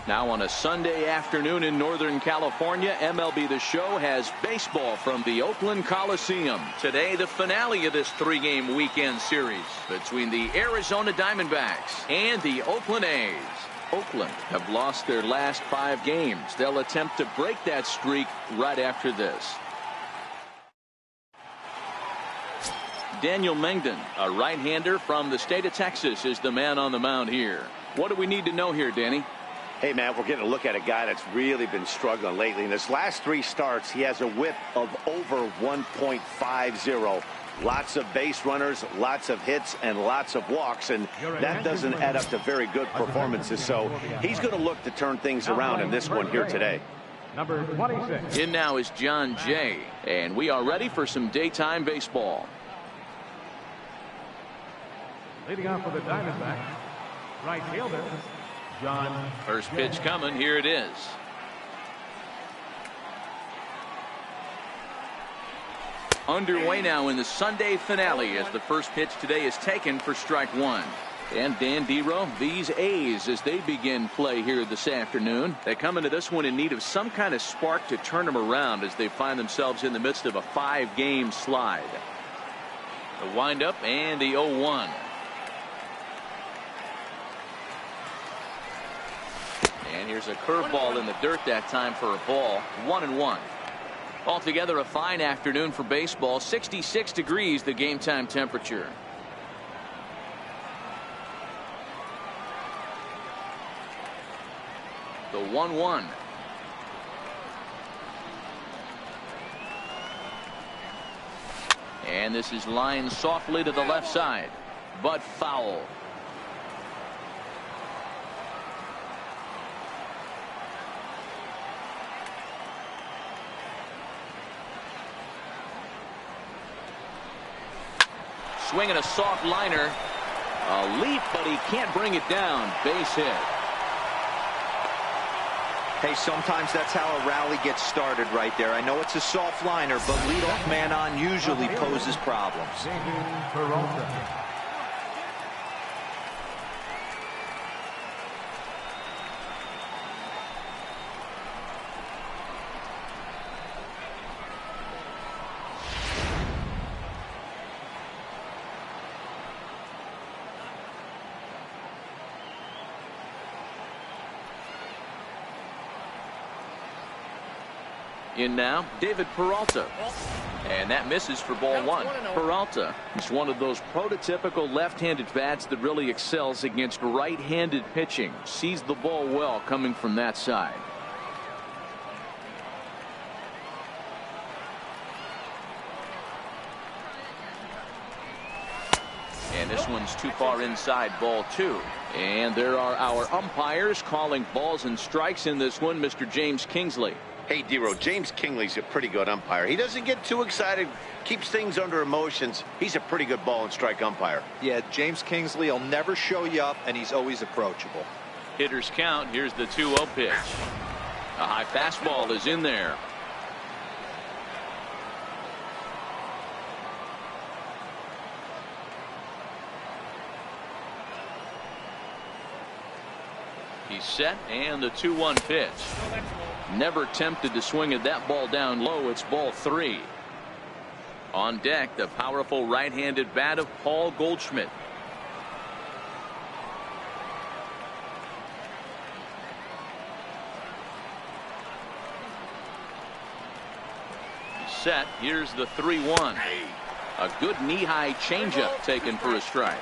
Now on a Sunday afternoon in Northern California, MLB The Show has baseball from the Oakland Coliseum. Today, the finale of this three-game weekend series between the Arizona Diamondbacks and the Oakland A's. Oakland have lost their last 5 games. They'll attempt to break that streak right after this. Daniel Mengden, a right-hander from the state of Texas, is the man on the mound here. What do we need to know here, Danny? Hey, man, we're getting a look at a guy that's really been struggling lately. In his last 3 starts, he has a whip of over 1.50. Lots of base runners, lots of hits, and lots of walks, and that doesn't add up to very good performances. So he's going to look to turn things around in this one here today. Number 26. In now is John Jay, and we are ready for some daytime baseball. Leading off for the Diamondbacks, right fielder, John. First pitch coming. Here it is. Underway now in the Sunday finale as the first pitch today is taken for strike 1. And Dan Dero, these A's, as they begin play here this afternoon, they come into this one in need of some kind of spark to turn them around as they find themselves in the midst of a 5-game slide. The windup and the 0-1. And here's a curveball in the dirt that time for a ball. 1-1. Altogether a fine afternoon for baseball. 66 degrees the game time temperature. The 1-1. And this is lined softly to the left side, but foul. Swinging a soft liner. A leap, but he can't bring it down. Base hit. Hey, sometimes that's how a rally gets started right there. I know it's a soft liner, but leadoff man on usually poses problems. In now, David Peralta. And that misses for ball 1. Peralta is one of those prototypical left-handed bats that really excels against right-handed pitching. Sees the ball well coming from that side. And this one's too far inside, ball 2. And there are our umpires calling balls and strikes in this one, Mr. James Kingsley. Hey, Dero, James Kingley's a pretty good umpire. He doesn't get too excited, keeps things under emotions. He's a pretty good ball and strike umpire. Yeah, James Kingsley will never show you up, and he's always approachable. Hitters count. Here's the 2-0 pitch. A high fastball is in there. He's set, and the 2-1 pitch. Never tempted to swing at that ball down low. It's ball 3. On deck, the powerful right-handed bat of Paul Goldschmidt. He's set. Here's the 3-1. A good knee-high changeup taken for a strike.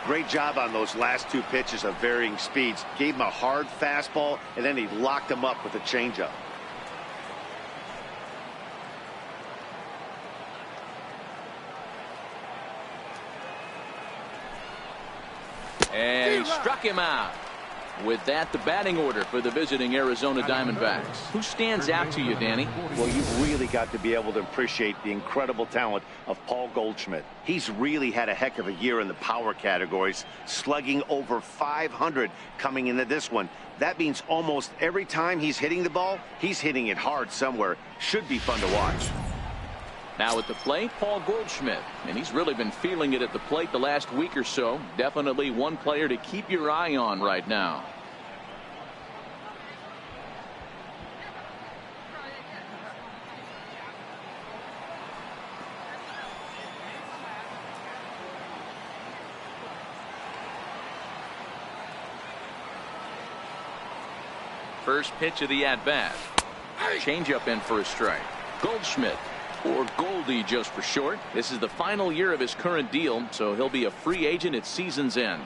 Great job on those last 2 pitches of varying speeds. Gave him a hard fastball, and then he locked him up with a changeup. And he struck him out. With that, the batting order for the visiting Arizona Diamondbacks. Who stands out to you, Danny? Well, you've really got to be able to appreciate the incredible talent of Paul Goldschmidt. He's really had a heck of a year in the power categories, slugging over 500 coming into this one. That means almost every time he's hitting the ball, he's hitting it hard somewhere. Should be fun to watch. Now at the plate, Paul Goldschmidt, and he's really been feeling it at the plate the last week or so. Definitely one player to keep your eye on right now. First pitch of the at-bat. Changeup in for a strike. Goldschmidt, or Goldie just for short. This is the final year of his current deal, so he'll be a free agent at season's end.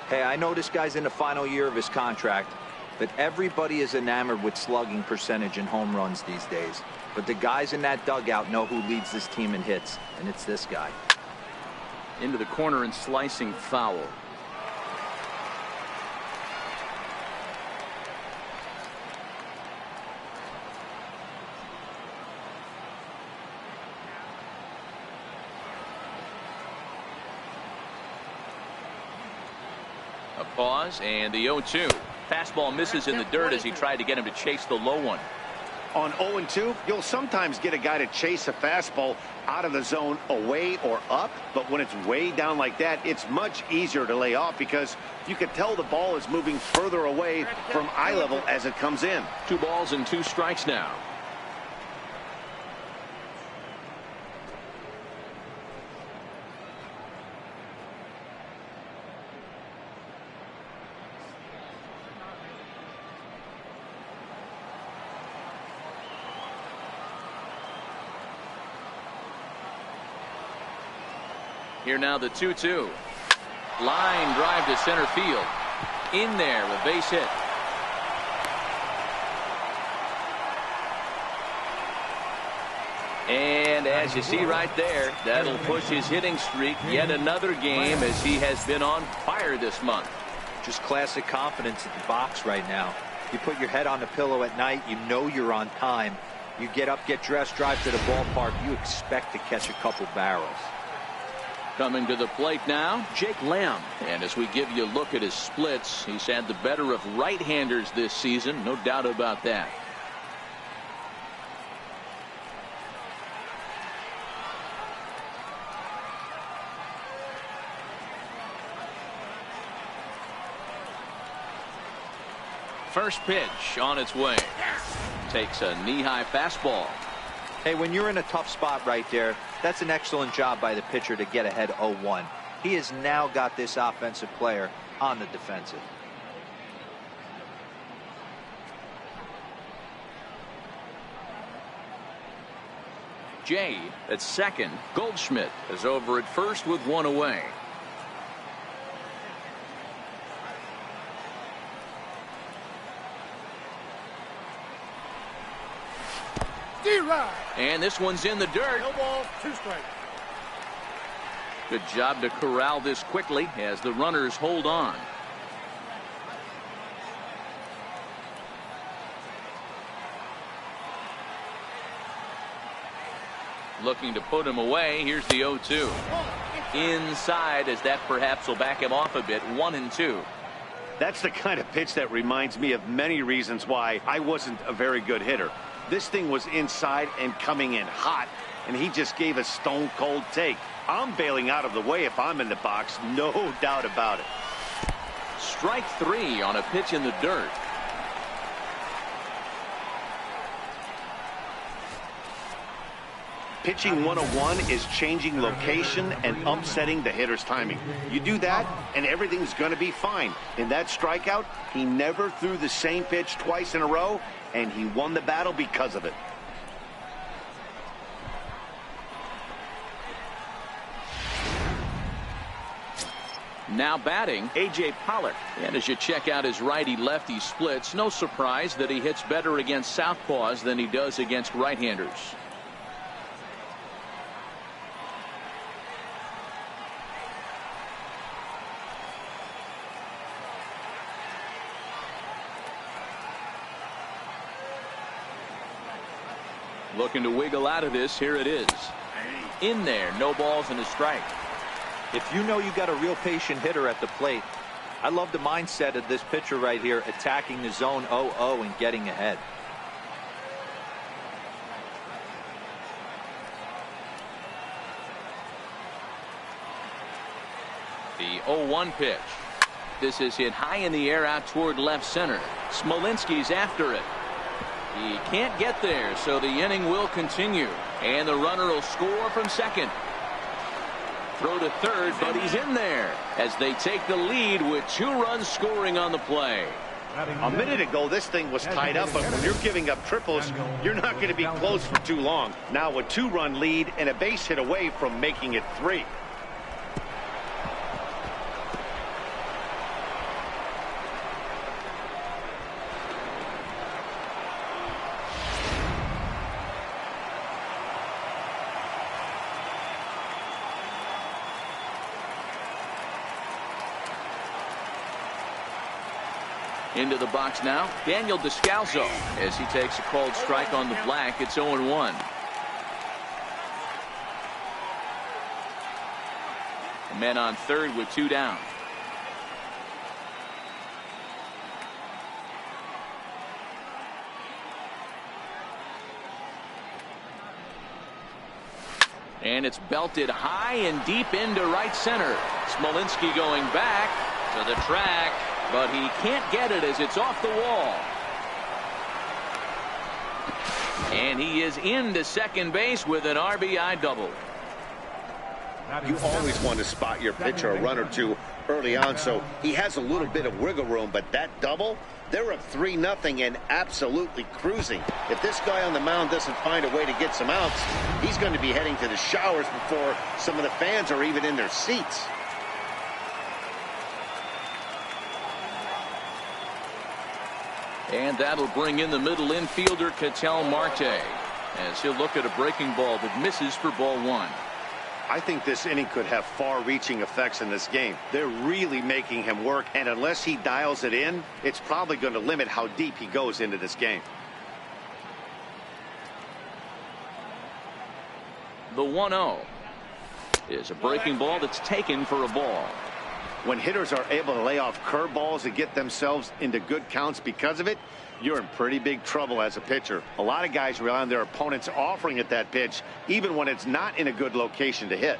Hey, I know this guy's in the final year of his contract, but everybody is enamored with slugging percentage and home runs these days. But the guys in that dugout know who leads this team in hits, and it's this guy. Into the corner and slicing foul. A pause and the 0-2. Fastball misses in the dirt as he tried to get him to chase the low one. On 0-2, you'll sometimes get a guy to chase a fastball out of the zone away or up, but when it's way down like that, it's much easier to lay off because you can tell the ball is moving further away from eye level as it comes in. 2 balls and 2 strikes now. Here now the 2-2. Line drive to center field. In there, a base hit. And as you see right there, that'll push his hitting streak yet another game as he has been on fire this month. Just classic confidence at the box right now. You put your head on the pillow at night, you know you're on time. You get up, get dressed, drive to the ballpark, you expect to catch a couple barrels. Coming to the plate now, Jake Lamb. And as we give you a look at his splits, he's had the better of right-handers this season, no doubt about that. First pitch on its way. Takes a knee-high fastball. Hey, when you're in a tough spot right there, that's an excellent job by the pitcher to get ahead 0-1. He has now got this offensive player on the defensive. Jay at second. Goldschmidt is over at first with 1 away. And this one's in the dirt. No ball, 2 strikes. Good job to corral this quickly as the runners hold on. Looking to put him away. Here's the 0-2. Inside as that perhaps will back him off a bit. 1-2. That's the kind of pitch that reminds me of many reasons why I wasn't a very good hitter. This thing was inside and coming in hot, and he just gave a stone-cold take. I'm bailing out of the way if I'm in the box, no doubt about it. Strike 3 on a pitch in the dirt. Pitching 101 is changing location and upsetting the hitter's timing. You do that, and everything's going to be fine. In that strikeout, he never threw the same pitch twice in a row, and he won the battle because of it. Now batting, A.J. Pollock. And as you check out his righty-lefty splits, no surprise that he hits better against southpaws than he does against right-handers. Looking to wiggle out of this. Here it is. In there. No balls and a strike. If you know you got a real patient hitter at the plate, I love the mindset of this pitcher right here, attacking the zone 0-0 and getting ahead. The 0-1 pitch. This is hit high in the air out toward left center. Smolinski's after it. He can't get there, so the inning will continue. And the runner will score from second. Throw to third, but he's in there as they take the lead with 2 runs scoring on the play. A minute ago, this thing was tied up, but when you're giving up triples, you're not going to be close for too long. Now a 2-run lead and a base hit away from making it 3. Into the box now, Daniel Descalso, as he takes a called strike on the black. It's 0-1. Men on third with 2 down. And it's belted high and deep into right center. Smolinski going back to the track, but he can't get it as it's off the wall. And he is into second base with an RBI double. You always want to spot your pitcher a run or two early on, so he has a little bit of wiggle room, but that double, they're up 3-0 and absolutely cruising. If this guy on the mound doesn't find a way to get some outs, he's going to be heading to the showers before some of the fans are even in their seats. And that'll bring in the middle infielder, Ketel Marte, as he'll look at a breaking ball that misses for ball 1. I think this inning could have far-reaching effects in this game. They're really making him work, and unless he dials it in, it's probably going to limit how deep he goes into this game. The 1-0 is a breaking ball that's taken for a ball. When hitters are able to lay off curveballs and get themselves into good counts because of it, you're in pretty big trouble as a pitcher. A lot of guys rely on their opponents offering at that pitch, even when it's not in a good location to hit.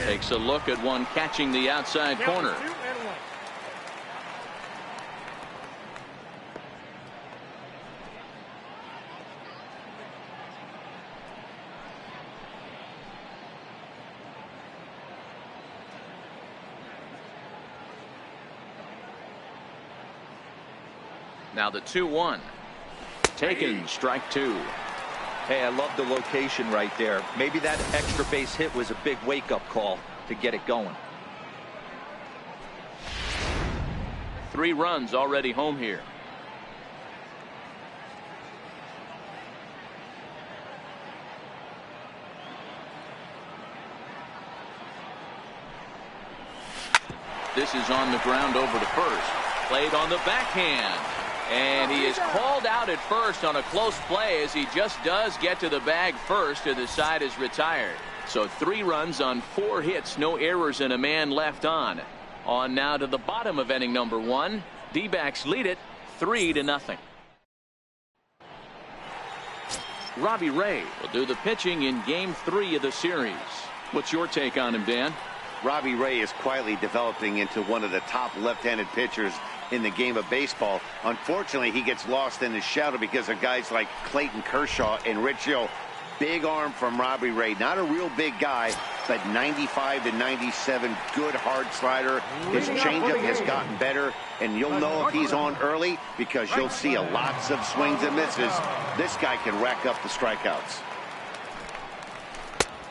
Takes a look at one catching the outside corner. Now the 2-1. Taken, strike 2. Hey, I love the location right there. Maybe that extra base hit was a big wake-up call to get it going. 3 runs already home here. This is on the ground over to first. Played on the backhand. And he is called out at first on a close play as he just does get to the bag first, and the side is retired. So 3 runs on 4 hits, no errors, and a man left on. On now to the bottom of inning number 1. D-backs lead it 3-0. Robbie Ray will do the pitching in game 3 of the series. What's your take on him, Dan? Robbie Ray is quietly developing into one of the top left-handed pitchers in the game of baseball. Unfortunately, he gets lost in the shadow because of guys like Clayton Kershaw and Rich Hill. Big arm from Robbie Ray. Not a real big guy, but 95 to 97, good hard slider. His changeup has gotten better, and you'll know if he's on early because you'll see lots of swings and misses. This guy can rack up the strikeouts.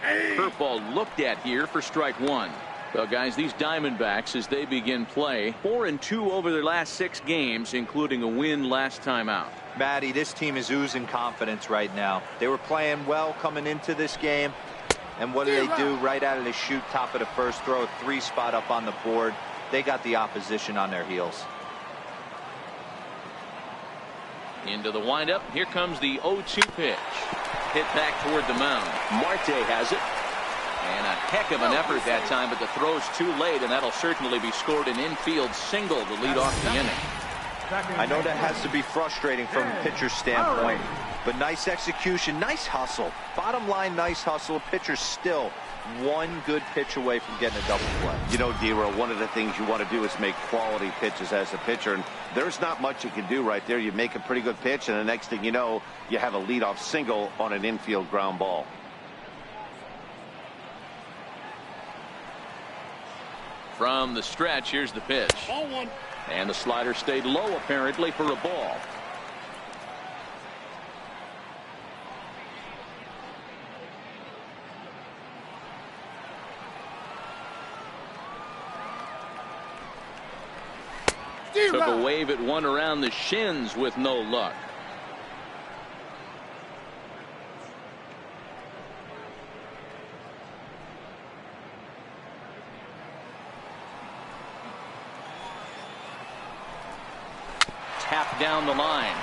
Curveball looked at here for strike 1. Well, guys, these Diamondbacks, as they begin play, 4-2 over their last 6 games, including a win last time out. Matty, this team is oozing confidence right now. They were playing well coming into this game, and what do they do right out of the chute, top of the first, throw a 3 spot up on the board. They got the opposition on their heels. Into the windup. Here comes the 0-2 pitch. Hit back toward the mound. Marte has it. And a heck of an effort that time, but the throw's too late, and that'll certainly be scored an infield single to lead off the inning. I know that has to be frustrating from a pitcher's standpoint, but nice execution, nice hustle. Bottom line, nice hustle. Pitcher's still one good pitch away from getting a double play. You know, D-Row, one of the things you want to do is make quality pitches as a pitcher, and there's not much you can do right there. You make a pretty good pitch, and the next thing you know, you have a leadoff single on an infield ground ball. From the stretch, here's the pitch. Ball one. And the slider stayed low, apparently, for a ball. Took a wave at one around the shins with no luck. Tap down the line.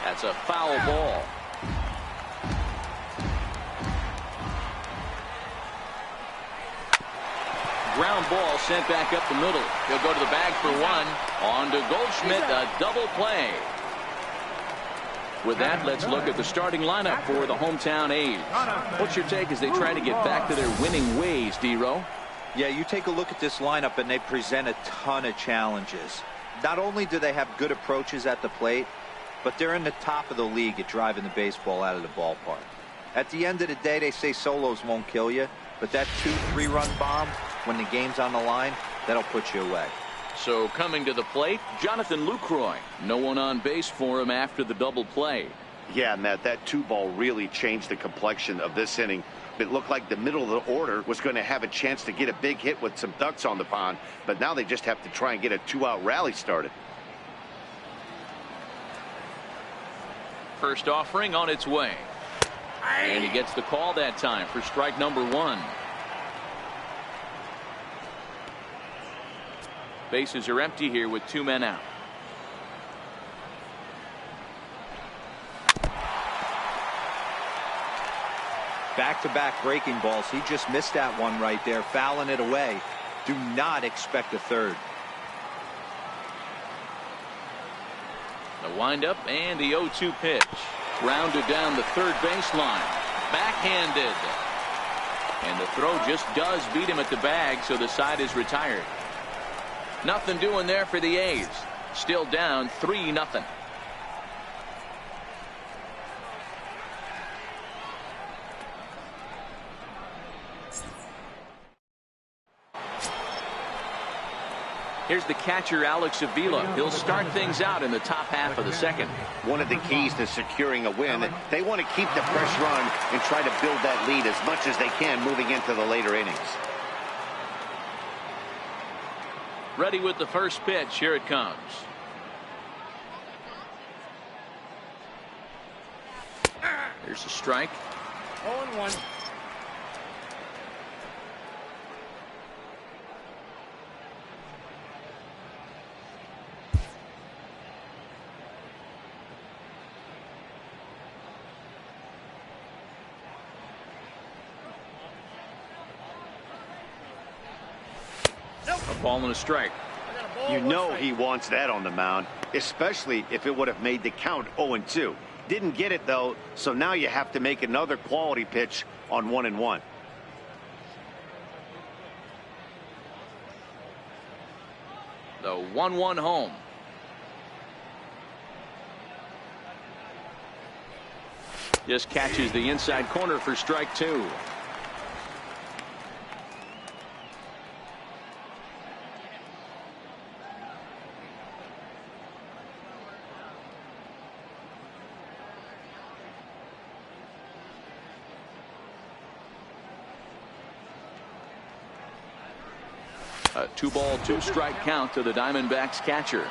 That's a foul ball. Ground ball sent back up the middle. He'll go to the bag for one. On to Goldschmidt, a double play. With that, let's look at the starting lineup for the hometown A's. What's your take as they try to get back to their winning ways, D-Row? Yeah, you take a look at this lineup and they present a ton of challenges. Not only do they have good approaches at the plate, but they're in the top of the league at driving the baseball out of the ballpark. At the end of the day, they say solos won't kill you, but that 2-3 run bomb, when the game's on the line, that'll put you away. So coming to the plate, Jonathan Lucroy. No one on base for him after the double play. Yeah, Matt, that 2-ball really changed the complexion of this inning. It looked like the middle of the order was going to have a chance to get a big hit with some ducks on the pond, but now they just have to try and get a 2-out rally started. First offering on its way. And he gets the call that time for strike number one. Bases are empty here with 2 men out. Back-to-back breaking balls. He just missed that one right there, fouling it away. Do not expect a third. The windup and the 0-2 pitch. Grounded down the third baseline. Backhanded. And the throw just does beat him at the bag, so the side is retired. Nothing doing there for the A's. Still down 3-0. Here's the catcher, Alex Avila. He'll start things out in the top half of the second. One of the keys to securing a win, they want to keep the pressure on and try to build that lead as much as they can moving into the later innings. Ready with the first pitch. Here it comes. Here's a strike. 0-1. A ball and a strike. You know he wants that on the mound, especially if it would have made the count 0-2. Didn't get it, though, so now you have to make another quality pitch on 1-1. The 1-1 home. Just catches the inside corner for strike two. A 2-ball, 2-strike count to the Diamondbacks catcher.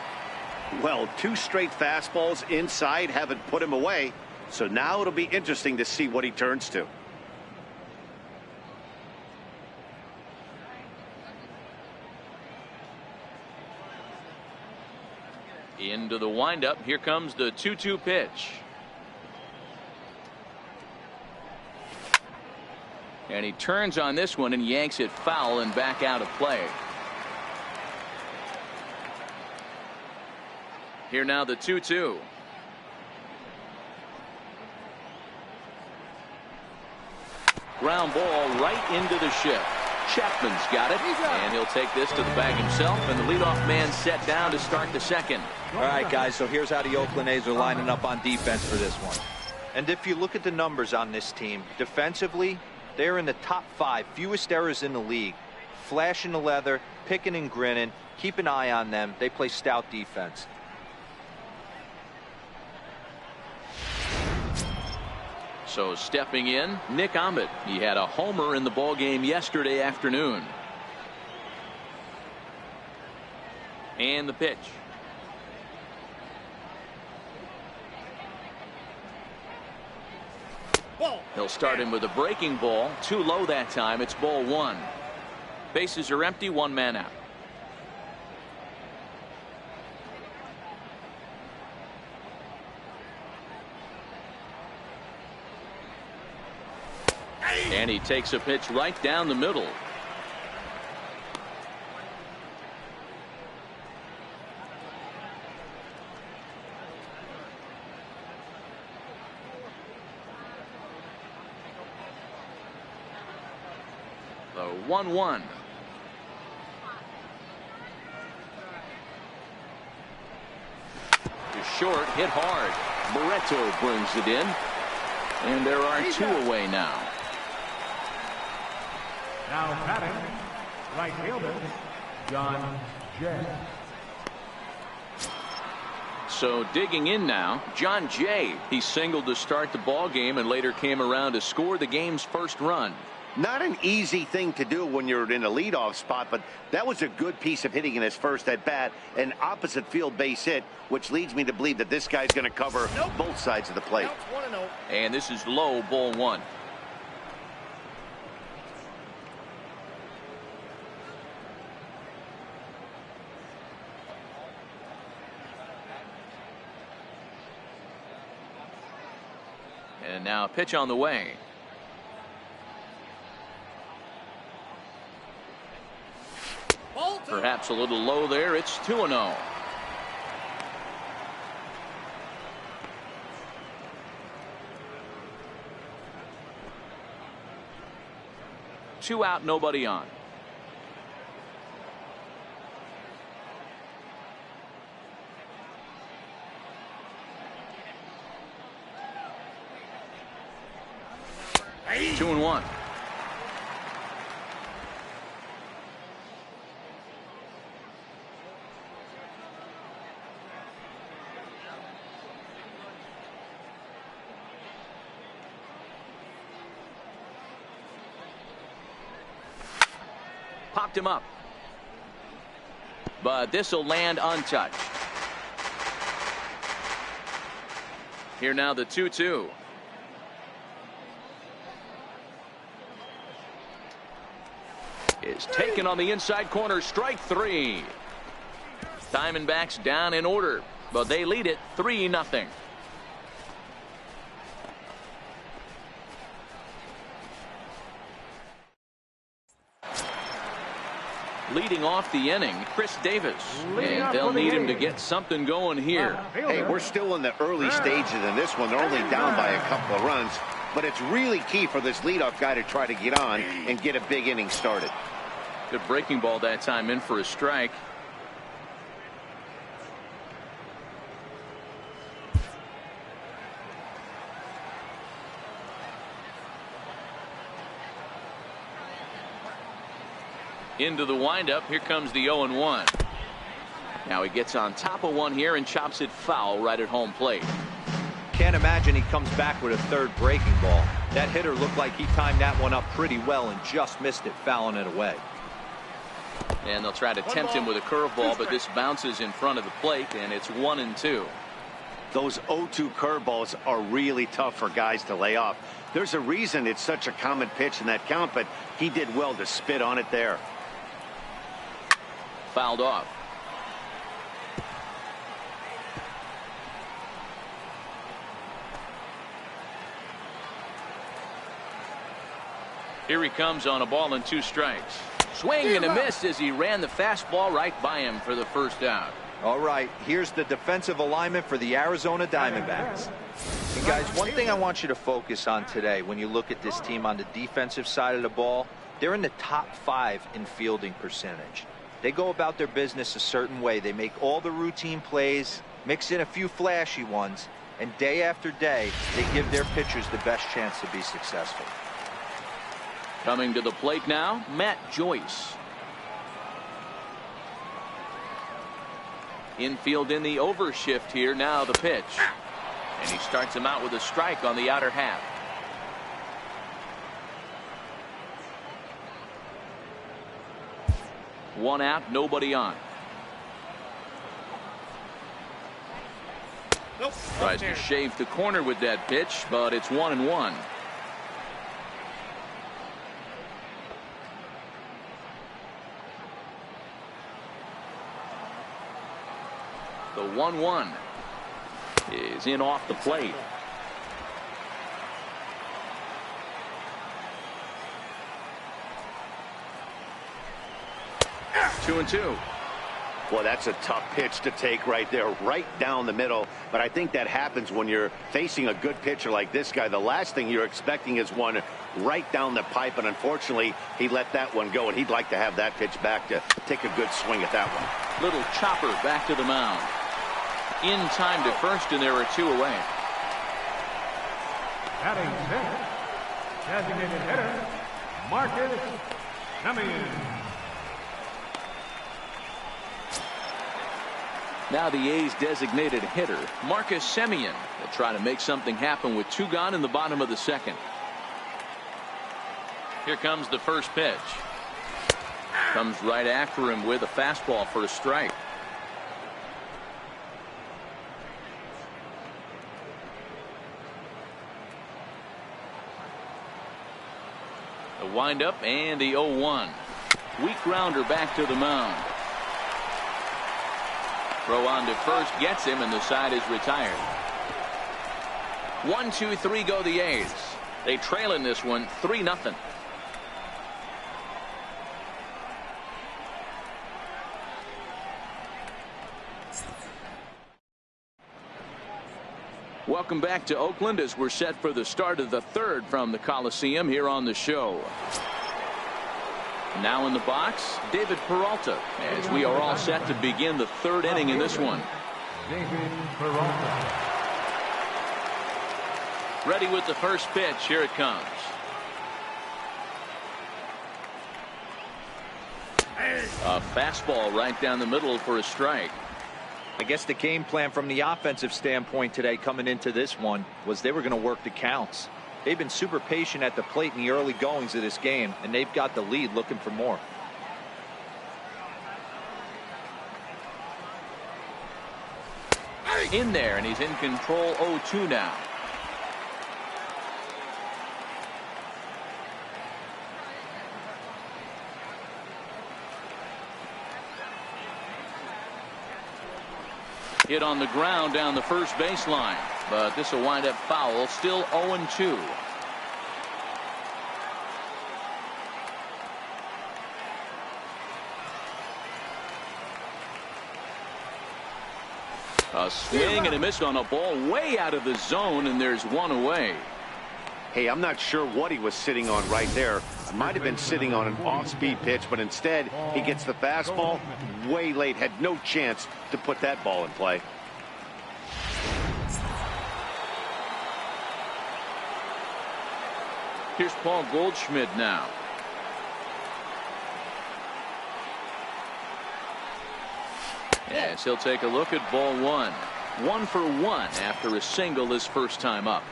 Well, 2 straight fastballs inside haven't put him away, so now it'll be interesting to see what he turns to. Into the windup. Here comes the 2-2 pitch. And he turns on this one and yanks it foul and back out of play. Here now the 2-2. Ground ball right into the shift. Chapman's got it, and he'll take this to the bag himself, and the leadoff man set down to start the second. All right, guys, so here's how the Oakland A's are lining up on defense for this one. And if you look at the numbers on this team, defensively, they're in the top 5 fewest errors in the league. flashing the leather, picking and grinning. Keep an eye on them. They play stout defense. So stepping in, Nick Ahmed. He had a homer in the ball game yesterday afternoon. And the pitch. He'll start him with a breaking ball. Too low that time. It's ball one. Bases are empty. One man out. And he takes a pitch right down the middle. The 1-1. To short, hit hard. Barreto brings it in. And there are two away now. Now batting, right fielder, John Jay. So digging in now, John Jay. He singled to start the ball game and later came around to score the game's first run. Not an easy thing to do when you're in a leadoff spot, but that was a good piece of hitting in his first at bat, an opposite field base hit, which leads me to believe that this guy's going to cover both sides of the plate. And this is low, ball one. And now a pitch on the way. Perhaps a little low there. It's 2-0. Two out, nobody on. Two and one. Popped him up. But this will land untouched. Here now the 2-2. Is taken on the inside corner. Strike three. Diamondbacks down in order, but they lead it 3-0. Leading off the inning, Chris Davis. And they'll need him to get something going here. Hey, we're still in the early stages in this one. They're only down by a couple of runs, but it's really key for this leadoff guy to try to get on and get a big inning started. Good breaking ball that time, in for a strike. Into the windup. Here comes the 0-1. Now he gets on top of one here and chops it foul right at home plate. Can't imagine he comes back with a third breaking ball. That hitter looked like he timed that one up pretty well and just missed it, fouling it away. And they'll try to tempt him with a curveball, but this bounces in front of the plate, and it's 1-2. Those 0-2 curveballs are really tough for guys to lay off. There's a reason it's such a common pitch in that count, but he did well to spit on it there. Fouled off. Here he comes on a ball and 2 strikes. Swing and a miss as he ran the fastball right by him for the first out. All right, here's the defensive alignment for the Arizona Diamondbacks. And guys, one thing I want you to focus on today when you look at this team on the defensive side of the ball, they're in the top 5 in fielding percentage. They go about their business a certain way. They make all the routine plays, mix in a few flashy ones, and day after day, they give their pitchers the best chance to be successful. Coming to the plate now, Matt Joyce. Infield in the overshift here. Now the pitch. And he starts him out with a strike on the outer half. One out, nobody on. Tries to shave the corner with that pitch, but it's 1-1. The 1-1 is in off the plate. Two and two. Well, that's a tough pitch to take right there, right down the middle. But I think that happens when you're facing a good pitcher like this guy. The last thing you're expecting is one right down the pipe, and unfortunately, he let that one go, and he'd like to have that pitch back to take a good swing at that one. Little chopper back to the mound. In time to first, and there are two away. Batting center, designated hitter, Marcus Semien. Now the A's designated hitter, Marcus Semien, will try to make something happen with two gone in the bottom of the second. Here comes the first pitch. Comes right after him with a fastball for a strike. The windup and the 0-1. Weak grounder back to the mound. Throw on to first gets him, and the side is retired. 1, 2, 3 go the A's. They trail in this one 3-0. Welcome back to Oakland as we're set for the start of the third from the Coliseum here on the show. Now in the box, David Peralta, as we are all set to begin the third inning in this one. David Peralta. Ready with the first pitch. Here it comes. A fastball right down the middle for a strike. I guess the game plan from the offensive standpoint today coming into this one was they were going to work the counts. They've been super patient at the plate in the early goings of this game, and they've got the lead looking for more. In there, and he's in control. 0-2 now. Hit on the ground down the first baseline, but this will wind up foul. Still 0-2. A swing and a miss on a ball way out of the zone, and there's one away. Hey, I'm not sure what he was sitting on right there. Might have been sitting on an off-speed pitch, but instead he gets the fastball way late. Had no chance to put that ball in play. Here's Paul Goldschmidt now. Yes, he'll take a look at ball one. 1 for 1 after a single his first time up.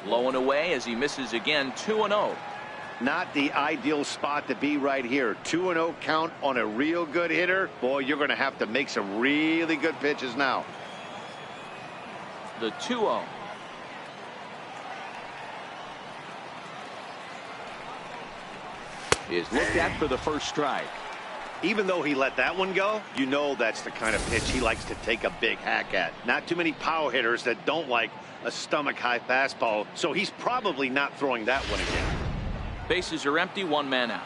Low and away as he misses again. 2-0. Not the ideal spot to be right here. 2-0 count on a real good hitter. Boy, you're going to have to make some really good pitches now. The 2-0. Is looked at for the first strike. Even though he let that one go, you know that's the kind of pitch he likes to take a big hack at. Not too many power hitters that don't like a stomach-high fastball, so he's probably not throwing that one again. Bases are empty, one man out.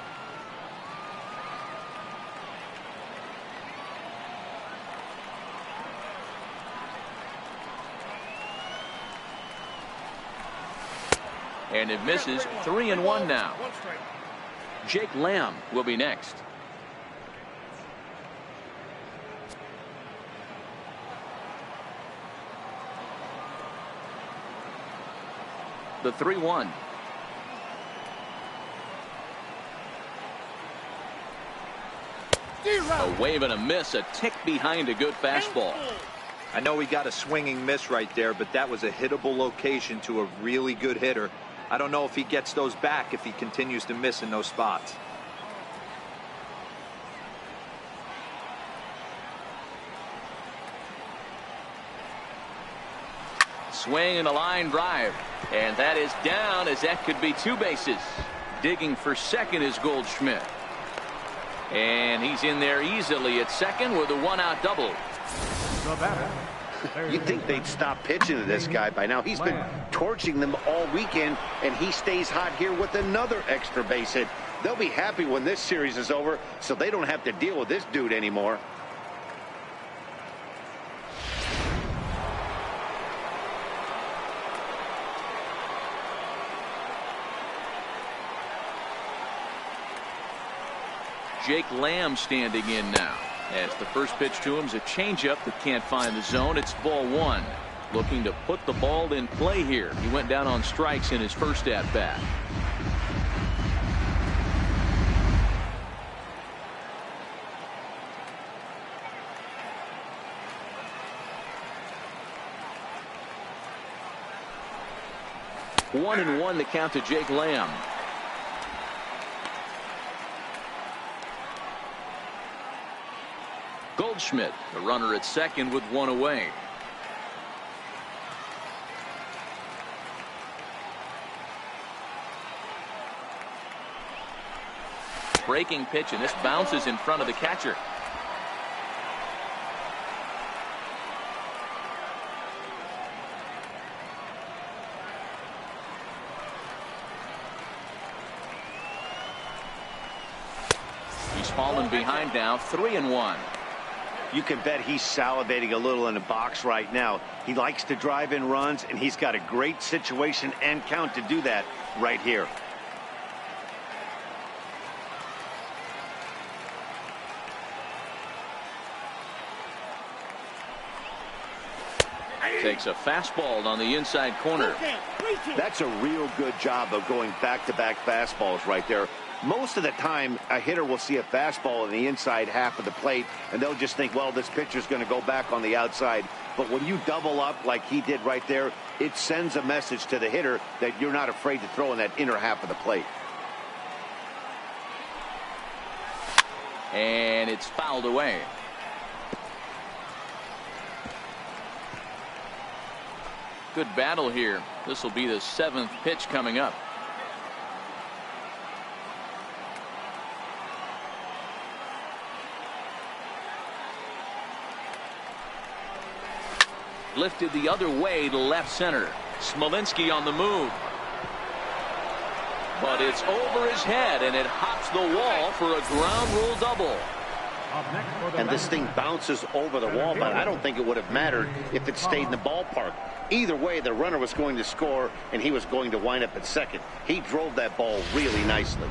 And it misses. 3-1 now. Jake Lamb will be next. The 3-1. A wave and a miss, a tick behind a good fastball. I know he got a swinging miss right there, but that was a hittable location to a really good hitter. I don't know if he gets those back if he continues to miss in those spots. Swing and a line drive. And that is down, as that could be 2 bases. Digging for second is Goldschmidt. And he's in there easily at second with a 1-out double. The batter. You'd think they'd stop pitching to this guy by now. He's been torching them all weekend, and he stays hot here with another extra base hit. They'll be happy when this series is over, so they don't have to deal with this dude anymore. Jake Lamb standing in now. As the first pitch to him is a changeup that can't find the zone. It's ball 1. Looking to put the ball in play here. He went down on strikes in his first at bat. One and one to count to Jake Lamb. Goldschmidt, the runner at second with 1 away. Breaking pitch, and this bounces in front of the catcher. He's fallen behind now, 3-1. You can bet he's salivating a little in the box right now. He likes to drive in runs, and he's got a great situation and count to do that right here. Takes a fastball on the inside corner. That's a real good job of going back-to-back fastballs right there. Most of the time, a hitter will see a fastball in the inside half of the plate, and they'll just think, well, this pitcher's going to go back on the outside. But when you double up like he did right there, it sends a message to the hitter that you're not afraid to throw in that inner half of the plate. And it's fouled away. Good battle here. This will be the 7th pitch coming up. Lifted the other way to left center. Smolinski on the move. But it's over his head, and it hops the wall for a ground rule double. And this thing bounces over the wall, but I don't think it would have mattered if it stayed in the ballpark. Either way, the runner was going to score, and he was going to wind up at second. He drove that ball really nicely.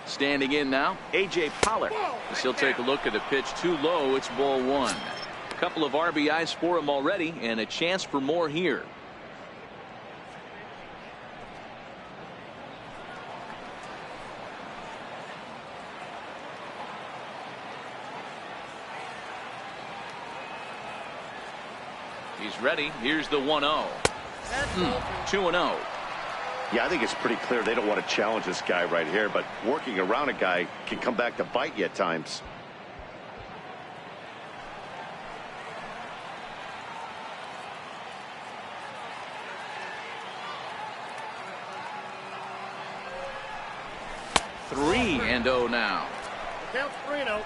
Standing in now, A.J. Pollock. As he'll take a look at the pitch too low. It's ball 1. A couple of RBIs for him already, and a chance for more here. He's ready. Here's the 1-0. 2-0. Yeah, I think it's pretty clear they don't want to challenge this guy right here, but working around a guy can come back to bite you at times. Three and 0 now. Count 3-0.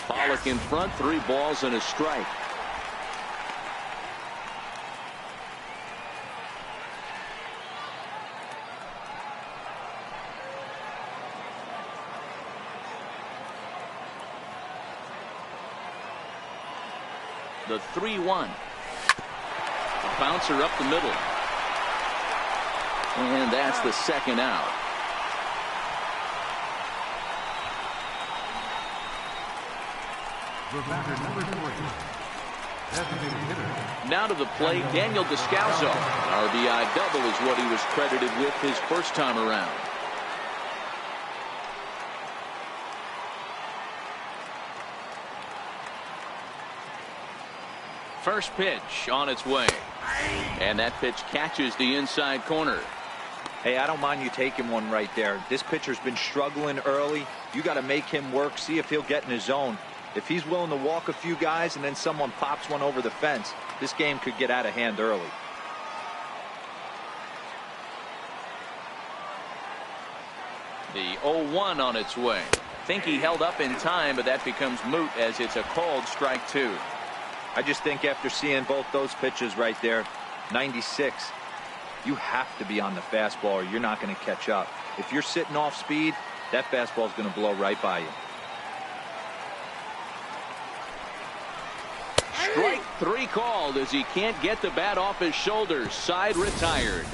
Pollock in front, 3 balls and a strike. The 3-1. The bouncer up the middle. And that's the second out. The batter, number 40. Designated hitter. Now to the plate, Daniel Descalso. An RBI double is what he was credited with his first time around. First pitch on its way. And that pitch catches the inside corner. Hey, I don't mind you taking one right there. This pitcher's been struggling early. You got to make him work, see if he'll get in his zone. If he's willing to walk a few guys and then someone pops one over the fence, this game could get out of hand early. The 0-1 on its way. Think he held up in time, but that becomes moot as it's a called strike 2. I just think after seeing both those pitches right there, 96, you have to be on the fastball or you're not going to catch up. If you're sitting off speed, that fastball is going to blow right by you. Strike 3 called as he can't get the bat off his shoulders. Side retired.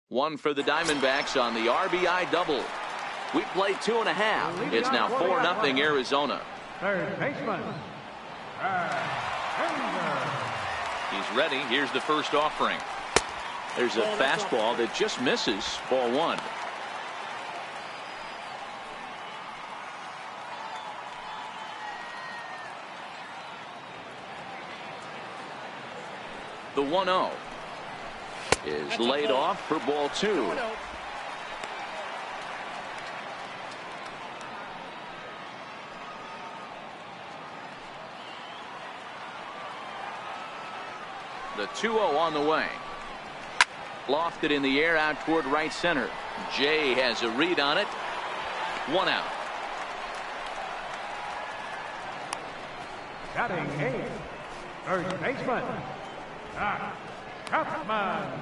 One for the Diamondbacks on the RBI double. We played 2.5. It's now 4-0 Arizona. Third baseman. He's ready. Here's the first offering. There's a fastball that just misses. Ball 1. The 1-0 is laid off for ball 2. The 2-0 on the way. Lofted in the air out toward right center. Jay has a read on it. 1 out. Batting 8. First baseman. Chapman.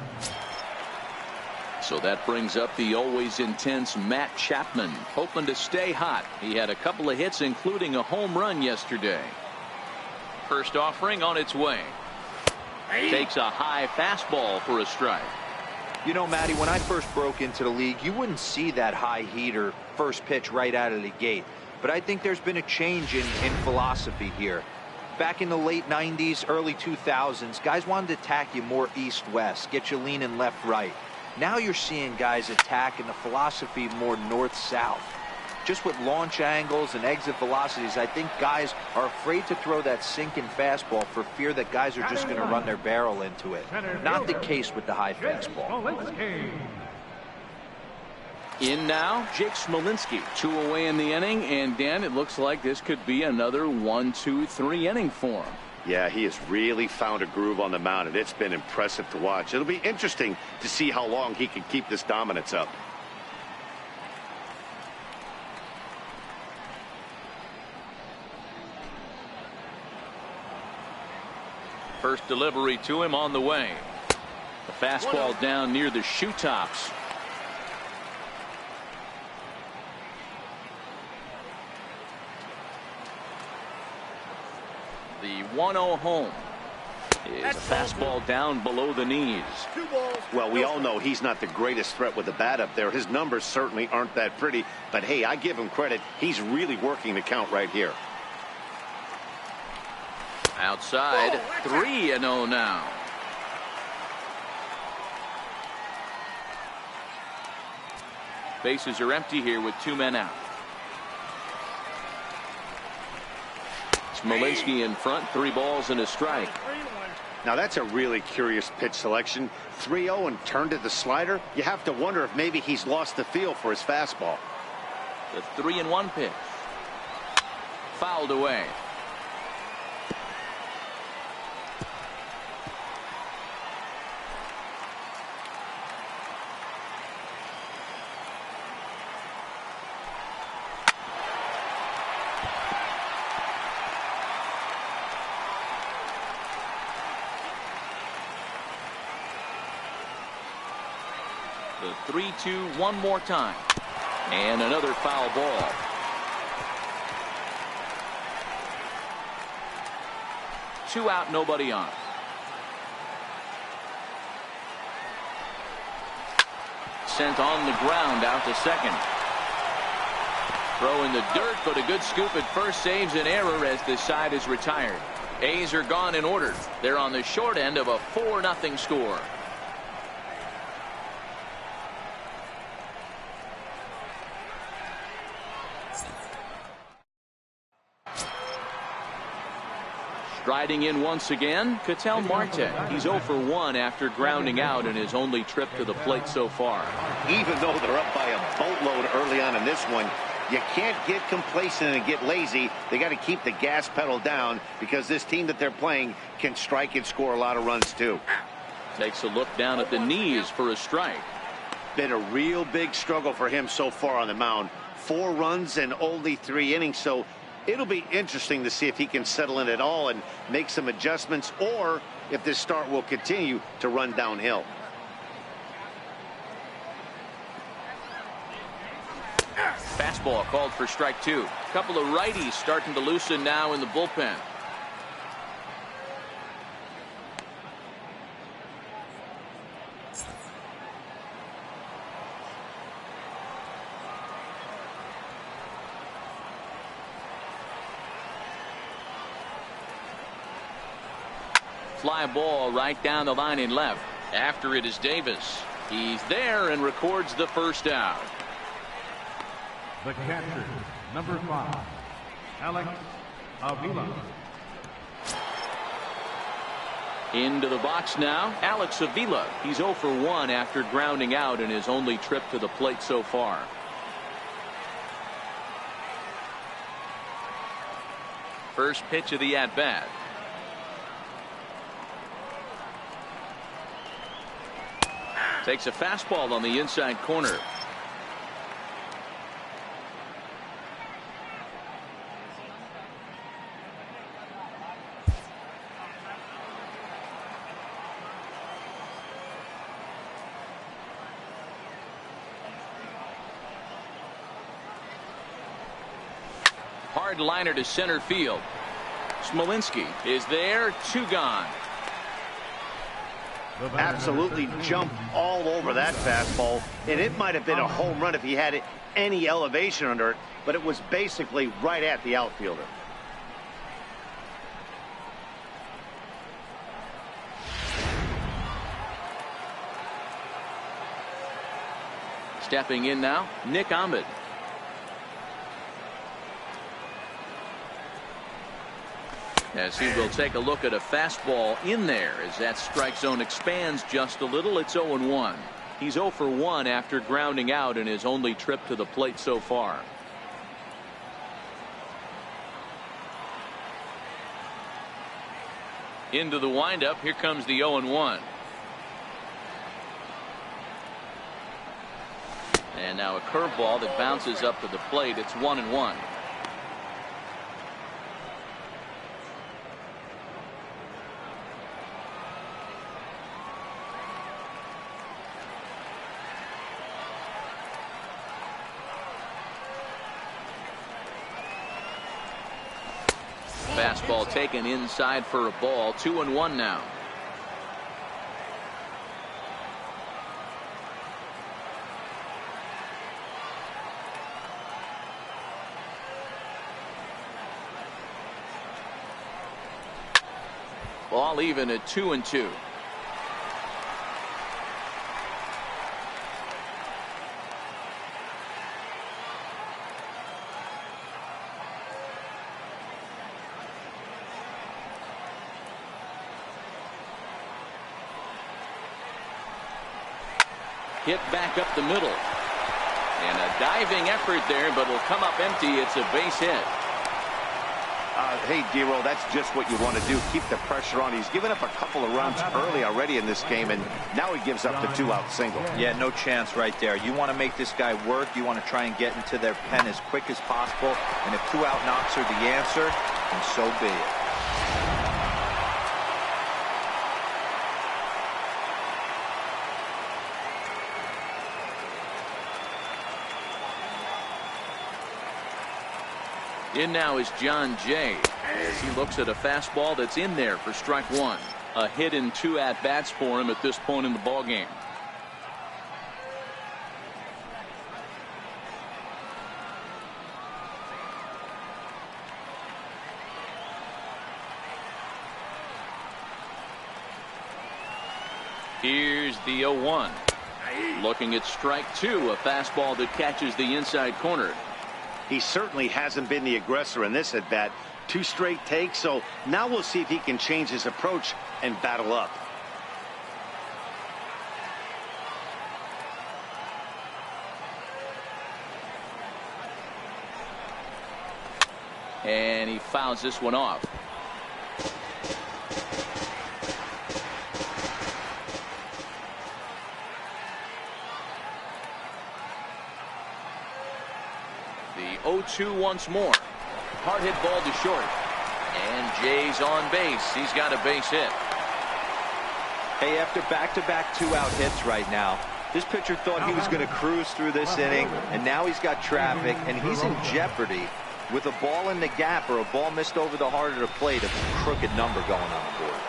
So that brings up the always intense Matt Chapman, hoping to stay hot. He had a couple of hits, including a home run yesterday. First offering on its way. Takes a high fastball for a strike. You know, Matty, when I first broke into the league, you wouldn't see that high heater first pitch right out of the gate. But I think there's been a change in philosophy here. Back in the late 90s, early 2000s, guys wanted to attack you more east-west, get you leaning left-right. Now you're seeing guys attack in the philosophy more north-south. Just with launch angles and exit velocities, I think guys are afraid to throw that sinking fastball for fear that guys are just going to run their barrel into it. Not the case with the high fastball. In now, Jake Smolinski. 2 away in the inning, and Dan, it looks like this could be another 1-2-3 inning for him. Yeah, he has really found a groove on the mound, and it's been impressive to watch. It'll be interesting to see how long he can keep this dominance up. First delivery to him on the way. The fastball down near the shoe tops. The 1-0 home is a fastball down below the knees. Well, we all know he's not the greatest threat with the bat up there. His numbers certainly aren't that pretty, but hey, I give him credit. He's really working the count right here. Outside, 3-0 now. Bases are empty here with 2 men out. Smolinski in front, 3 balls and a strike. Now that's a really curious pitch selection. 3-0 and turned to the slider. You have to wonder if maybe he's lost the feel for his fastball. The 3-1 pitch. Fouled away. The 3-2 one more time. And another foul ball. 2 out, nobody on. Sent on the ground out to second. Throw in the dirt, but a good scoop at first saves an error as this side is retired. A's are gone in order. They're on the short end of a 4-0 score. Striding in once again, Ketel Marte. He's 0 for 1 after grounding out in his only trip to the plate so far. Even though they're up by a boatload early on in this one, you can't get complacent and get lazy. They got to keep the gas pedal down because this team that they're playing can strike and score a lot of runs too. Takes a look down at the knees for a strike. Been a real big struggle for him so far on the mound. 4 runs in only 3 innings, so it'll be interesting to see if he can settle in at all and make some adjustments, or if this start will continue to run downhill. Fastball called for strike 2. Couple of righties starting to loosen now in the bullpen. Fly ball right down the line in left. After it is Davis. He's there and records the first out. The catcher, number 5, Alex Avila. Into the box now, Alex Avila. He's 0 for 1 after grounding out in his only trip to the plate so far. First pitch of the at-bat. Takes a fastball on the inside corner. Hard liner to center field. Smolinski is there, 2 gone. Absolutely jumped all over that fastball, and it might have been a home run if he had any elevation under it, but it was basically right at the outfielder. Stepping in now, Nick Ahmed. As he will take a look at a fastball in there as that strike zone expands just a little. It's 0-1. He's 0 for 1 after grounding out in his only trip to the plate so far. Into the windup. Here comes the 0-1. And now a curveball that bounces up to the plate. It's 1-1. Fastball taken inside for a ball. 2-1 now. Ball even at 2-2. Hit back up the middle. And a diving effort there, but will come up empty. It's a base hit. Hey, D-Roll, that's just what you want to do. Keep the pressure on. He's given up a couple of runs early already in this game, and now he gives up the 2-out single. Yeah, no chance right there. You want to make this guy work. You want to try and get into their pen as quick as possible. And if 2-out knocks are the answer, then so be it. In now is John Jay as he looks at a fastball that's in there for strike one. A hit and 2 at-bats for him at this point in the ball game. Here's the 0-1. Looking at strike two, a fastball that catches the inside corner. He certainly hasn't been the aggressor in this at bat. 2 straight takes, so now we'll see if he can change his approach and battle up. And he fouls this one off. The 0-2 once more. Hard hit ball to short. And Jay's on base. He's got a base hit. Hey, after back-to-back 2-out hits right now, this pitcher thought he was going to cruise through this inning, and now he's got traffic, and he's in jeopardy with a ball in the gap or a ball missed over the heart of the plate, a crooked number going on the board.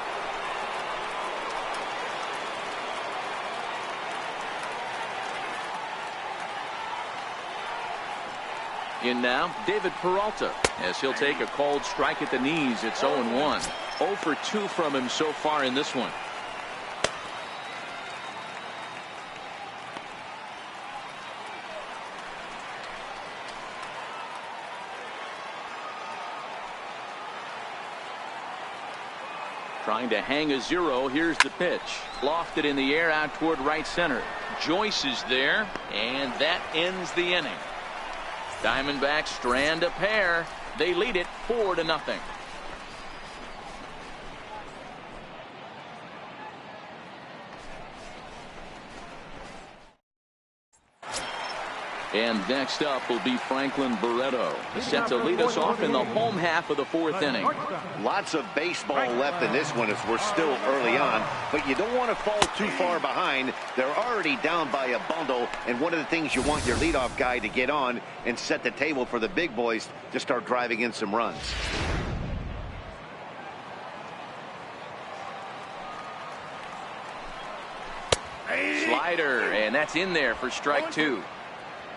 In now, David Peralta, as he'll take a cold strike at the knees. It's 0-1. 0 for 2 from him so far in this one. Trying to hang a 0. Here's the pitch. Lofted in the air out toward right center. Joyce is there, and that ends the inning. Diamondbacks strand a pair. They lead it 4-0. And next up will be Franklin Barreto, set to lead us off in the home half of the 4th inning. Lots of baseball left in this one as we're still early on, but you don't want to fall too far behind. They're already down by a bundle, and one of the things you want your leadoff guy to get on and set the table for the big boys to start driving in some runs. Slider, and that's in there for strike 2.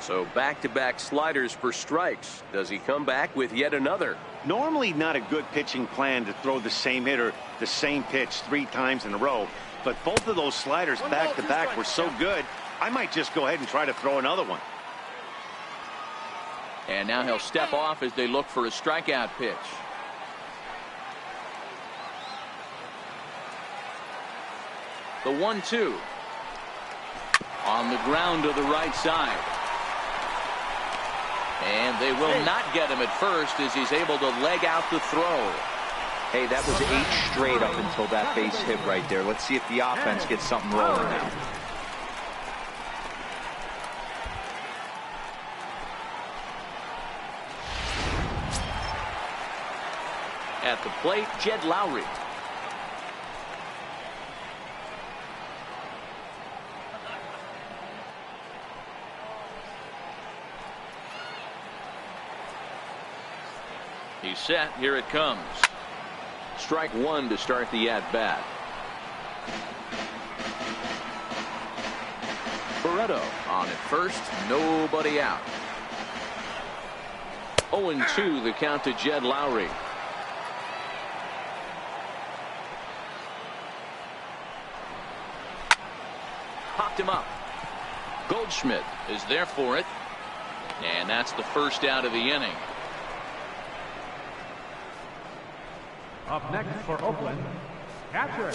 So back-to-back sliders for strikes. Does he come back with yet another? Normally not a good pitching plan to throw the same hitter the same pitch 3 times in a row, but both of those sliders back-to-back were so good, I might just go ahead and try to throw another one. And now he'll step off as they look for a strikeout pitch. The 1-2. On the ground to the right side. And they will not get him at first as he's able to leg out the throw. Hey, that was 8 straight up until that base hit right there. Let's see if the offense gets something rolling now. At the plate, Jed Lowry. He's set. Here it comes. Strike 1 to start the at-bat. Barreto on at first. Nobody out. 0-2 the count to Jed Lowry. Popped him up. Goldschmidt is there for it. And that's the first out of the inning. Up next for Oakland, catcher,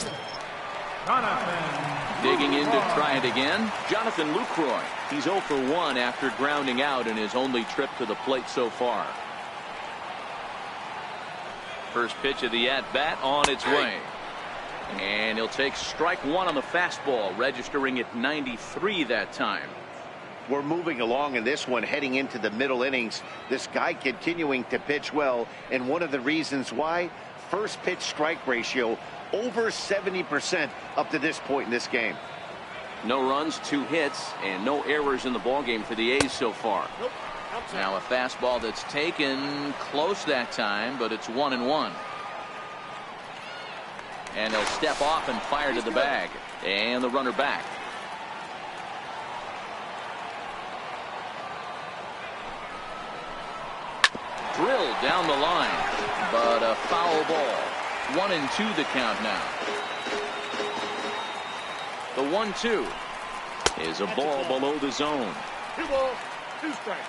Jonathan. Digging in to try it again, Jonathan Lucroy. He's 0 for 1 after grounding out in his only trip to the plate so far. First pitch of the at-bat on its way. And he'll take strike 1 on the fastball, registering at 93 that time. We're moving along in this one, heading into the middle innings. This guy continuing to pitch well, and one of the reasons why, first pitch strike ratio over 70% up to this point in this game. No runs, 2 hits, and no errors in the ballgame for the A's so far. Now a fastball that's taken close that time, but it's 1-1. And he'll step off and fire to the bag. And the runner back. Drilled down the line, but a foul ball. 1-2 the count now. The 1-2 is a ball below the zone. 2 balls, 2 strikes.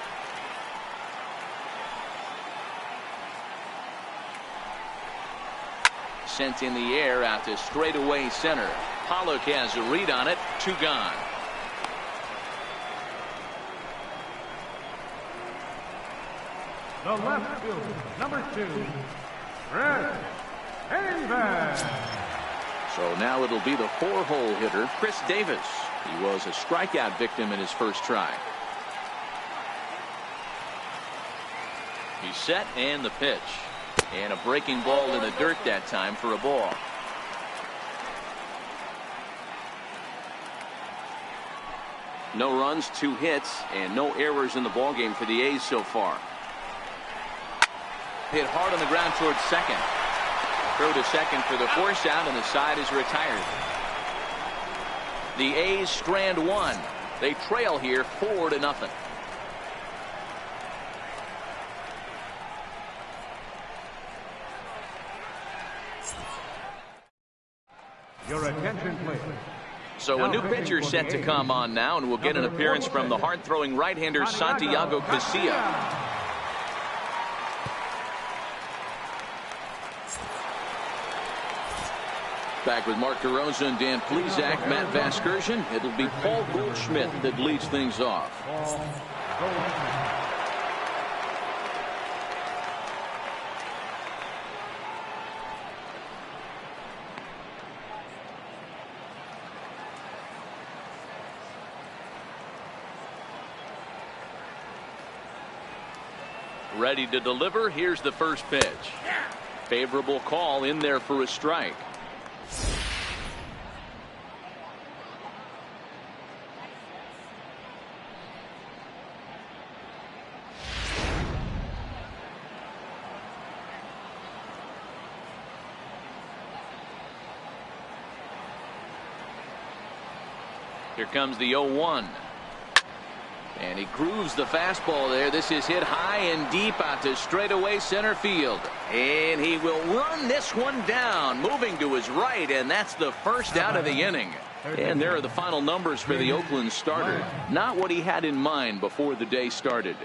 Sent in the air out to straightaway center. Pollock has a read on it. 2 gone. The left fielder, number 2, Chris Davis. So now it'll be the 4-hole hitter, Chris Davis. He was a strikeout victim in his first try. He's set and the pitch. And a breaking ball in the dirt that time for a ball. No runs, 2 hits, and no errors in the ballgame for the A's so far. Hit hard on the ground towards second. Throw to second for the force out, and the side is retired. The A's strand 1. They trail here 4-0. Your attention, please. So a new pitcher set to come on now, and we'll get an appearance from the hard-throwing right-hander Santiago Casilla. Back with Mark DeRosa and Dan Plesac, Matt Vasgersian. It'll be Paul Goldschmidt that leads things off. Ready to deliver. Here's the first pitch. Favorable call in there for a strike. Here comes the 0-1. And he grooves the fastball there. This is hit high and deep out to straightaway center field. And he will run this one down, moving to his right, and that's the first out of the inning. And there are the final numbers for the Oakland starter. Not what he had in mind before the day started.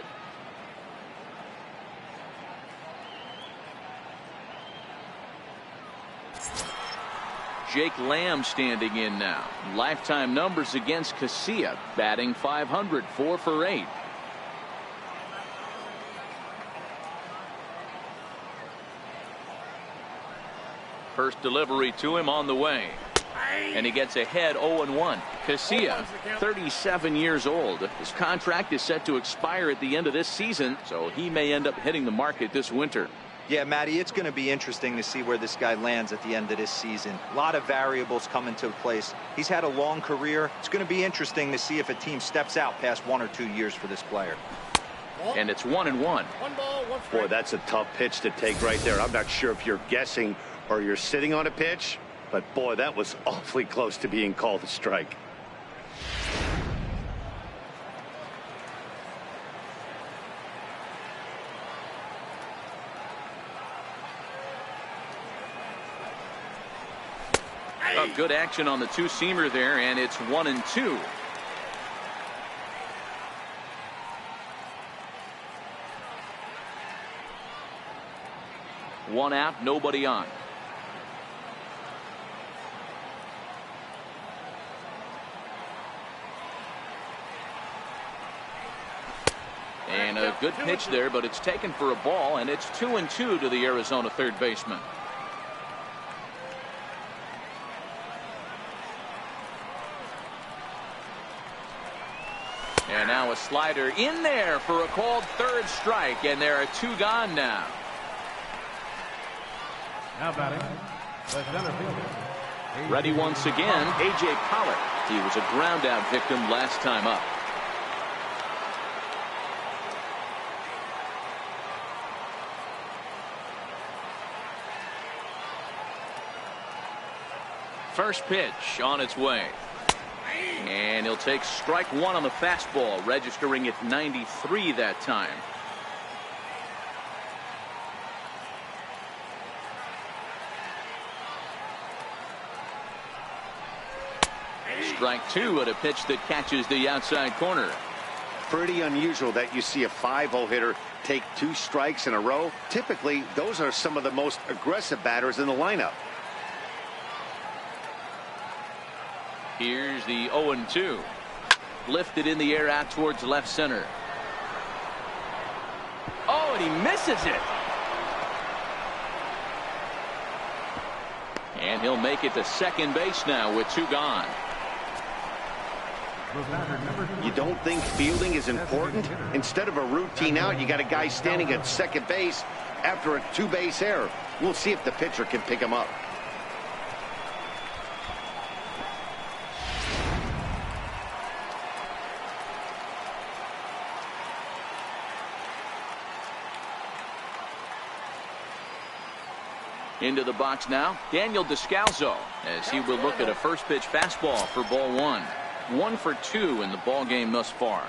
Jake Lamb standing in now. Lifetime numbers against Casilla, batting .500, 4 for 8. First delivery to him on the way. And he gets ahead 0-1. Casilla, 37 years old. His contract is set to expire at the end of this season, so he may end up hitting the market this winter. Yeah, Matty, it's going to be interesting to see where this guy lands at the end of this season. A lot of variables come into place. He's had a long career. It's going to be interesting to see if a team steps out past 1 or 2 years for this player. And it's 1-1. 1 ball, 1 strike. Boy, that's a tough pitch to take right there. I'm not sure if you're guessing or you're sitting on a pitch, but boy, that was awfully close to being called a strike. Good action on the 2-seamer there, and it's 1-2. One out, nobody on. And a good pitch there, but it's taken for a ball, and it's 2-2 to the Arizona third baseman. And now a slider in there for a called third strike, and there are 2 gone now. Now batting, the center fielder. Ready once again, A.J. Pollock. He was a ground out victim last time up. First pitch on its way. And he'll take strike one on the fastball, registering at 93 that time. Strike two at a pitch that catches the outside corner. Pretty unusual that you see a 5-0 hitter take 2 strikes in a row. Typically, those are some of the most aggressive batters in the lineup. Here's the 0-2. Lifted in the air out towards left center. Oh, and he misses it. And he'll make it to second base now with 2 gone. You don't think fielding is important? Instead of a routine out, you got a guy standing at second base after a 2-base error. We'll see if the pitcher can pick him up. Into the box now, Daniel Descalso, as he will look at a first pitch fastball for ball 1. 1 for 2 in the ball game thus far.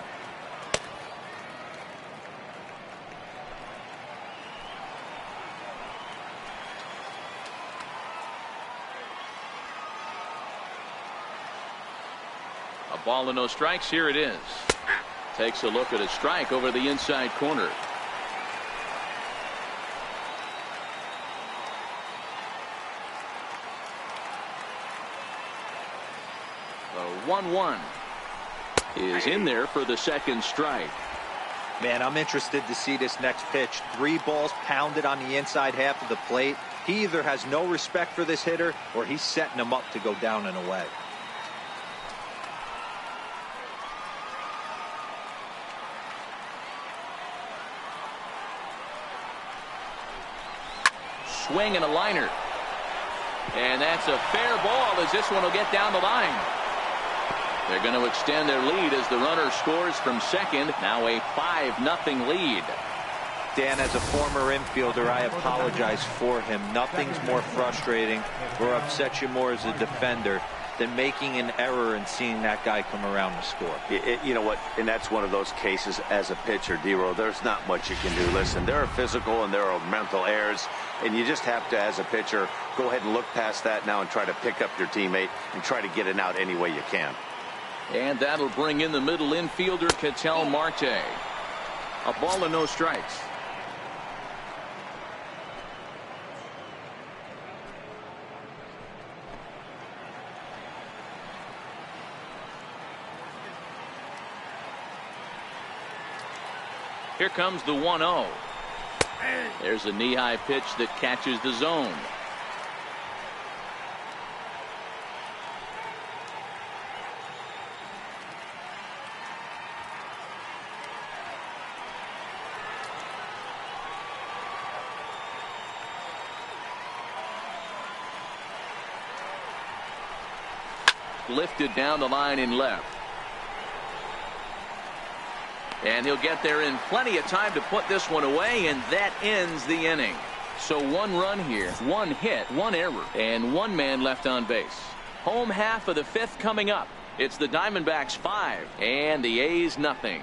A ball and no strikes. Here it is. Takes a look at a strike over the inside corner. The 1-1 is in there for the second strike. Man, I'm interested to see this next pitch. 3 balls pounded on the inside half of the plate. He either has no respect for this hitter or he's setting him up to go down and away. Swing and a liner. And that's a fair ball as this one will get down the line. They're going to extend their lead as the runner scores from second. Now a 5-0 lead. Dan, as a former infielder, I apologize for him. Nothing's more frustrating or upsets you more as a defender than making an error and seeing that guy come around to score. You know what? And that's one of those cases as a pitcher, D-Row. There's not much you can do. Listen, there are physical and there are mental errors, and you just have to, as a pitcher, go ahead and look past that now and try to pick up your teammate and try to get it out any way you can. And that'll bring in the middle infielder, Ketel Marte. A ball and no strikes. Here comes the 1-0. There's a knee-high pitch that catches the zone. Lifted down the line in left. And he'll get there in plenty of time to put this one away, and that ends the inning. So 1 run here, 1 hit, 1 error, and 1 man left on base. Home half of the 5th coming up. It's the Diamondbacks 5 and the A's nothing.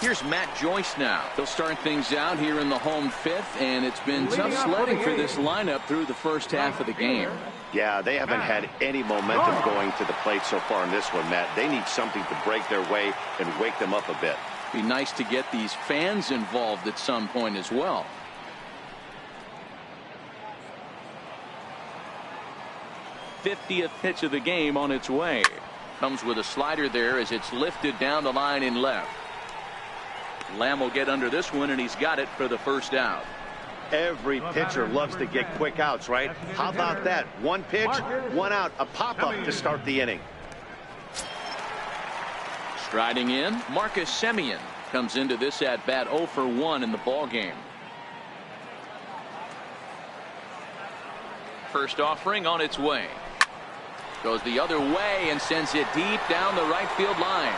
Here's Matt Joyce now. He'll start things out here in the home 5th, and it's been tough sledding for this lineup through the first half of the game. Yeah, they haven't had any momentum going to the plate so far in this one, Matt. They need something to break their way and wake them up a bit. Be nice to get these fans involved at some point as well. '50th pitch of the game on its way. Comes with a slider there as it's lifted down the line in left. Lamb will get under this one, and he's got it for the first out. Every pitcher loves to get quick outs, right? How about that? 1 pitch, 1 out, a pop-up to start the inning. Striding in, Marcus Semien comes into this at-bat 0 for 1 in the ball game. First offering on its way. Goes the other way and sends it deep down the right field line.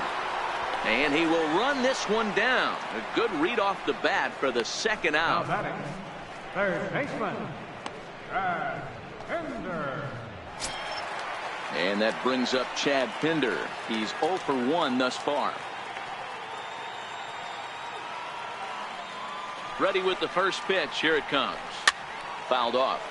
And he will run this one down. A good read off the bat for the second out. Third baseman. Pinder. And that brings up Chad Pinder. He's 0 for 1 thus far. Ready with the first pitch. Here it comes. Fouled off.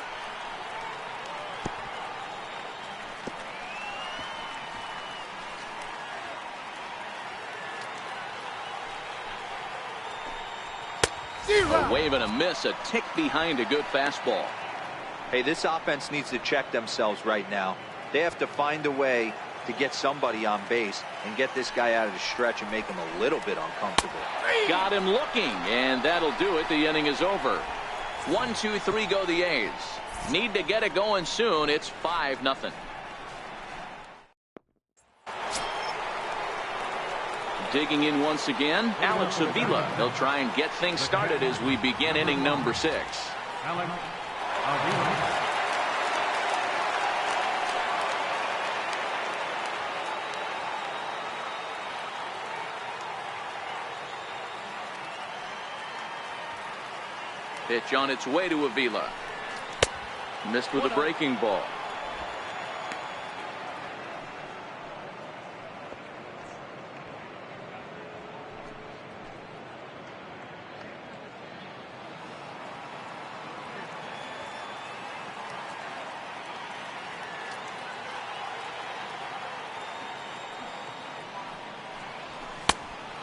A wave and a miss, a tick behind a good fastball. Hey, this offense needs to check themselves right now. They have to find a way to get somebody on base and get this guy out of the stretch and make him a little bit uncomfortable. Got him looking, and that'll do it. The inning is over. 1, 2, 3 go the A's. Need to get it going soon. It's 5-0. Digging in once again, Alex Avila. He'll try and get things started as we begin inning number 6. Alex Avila. Pitch on its way to Avila. Missed with a breaking ball.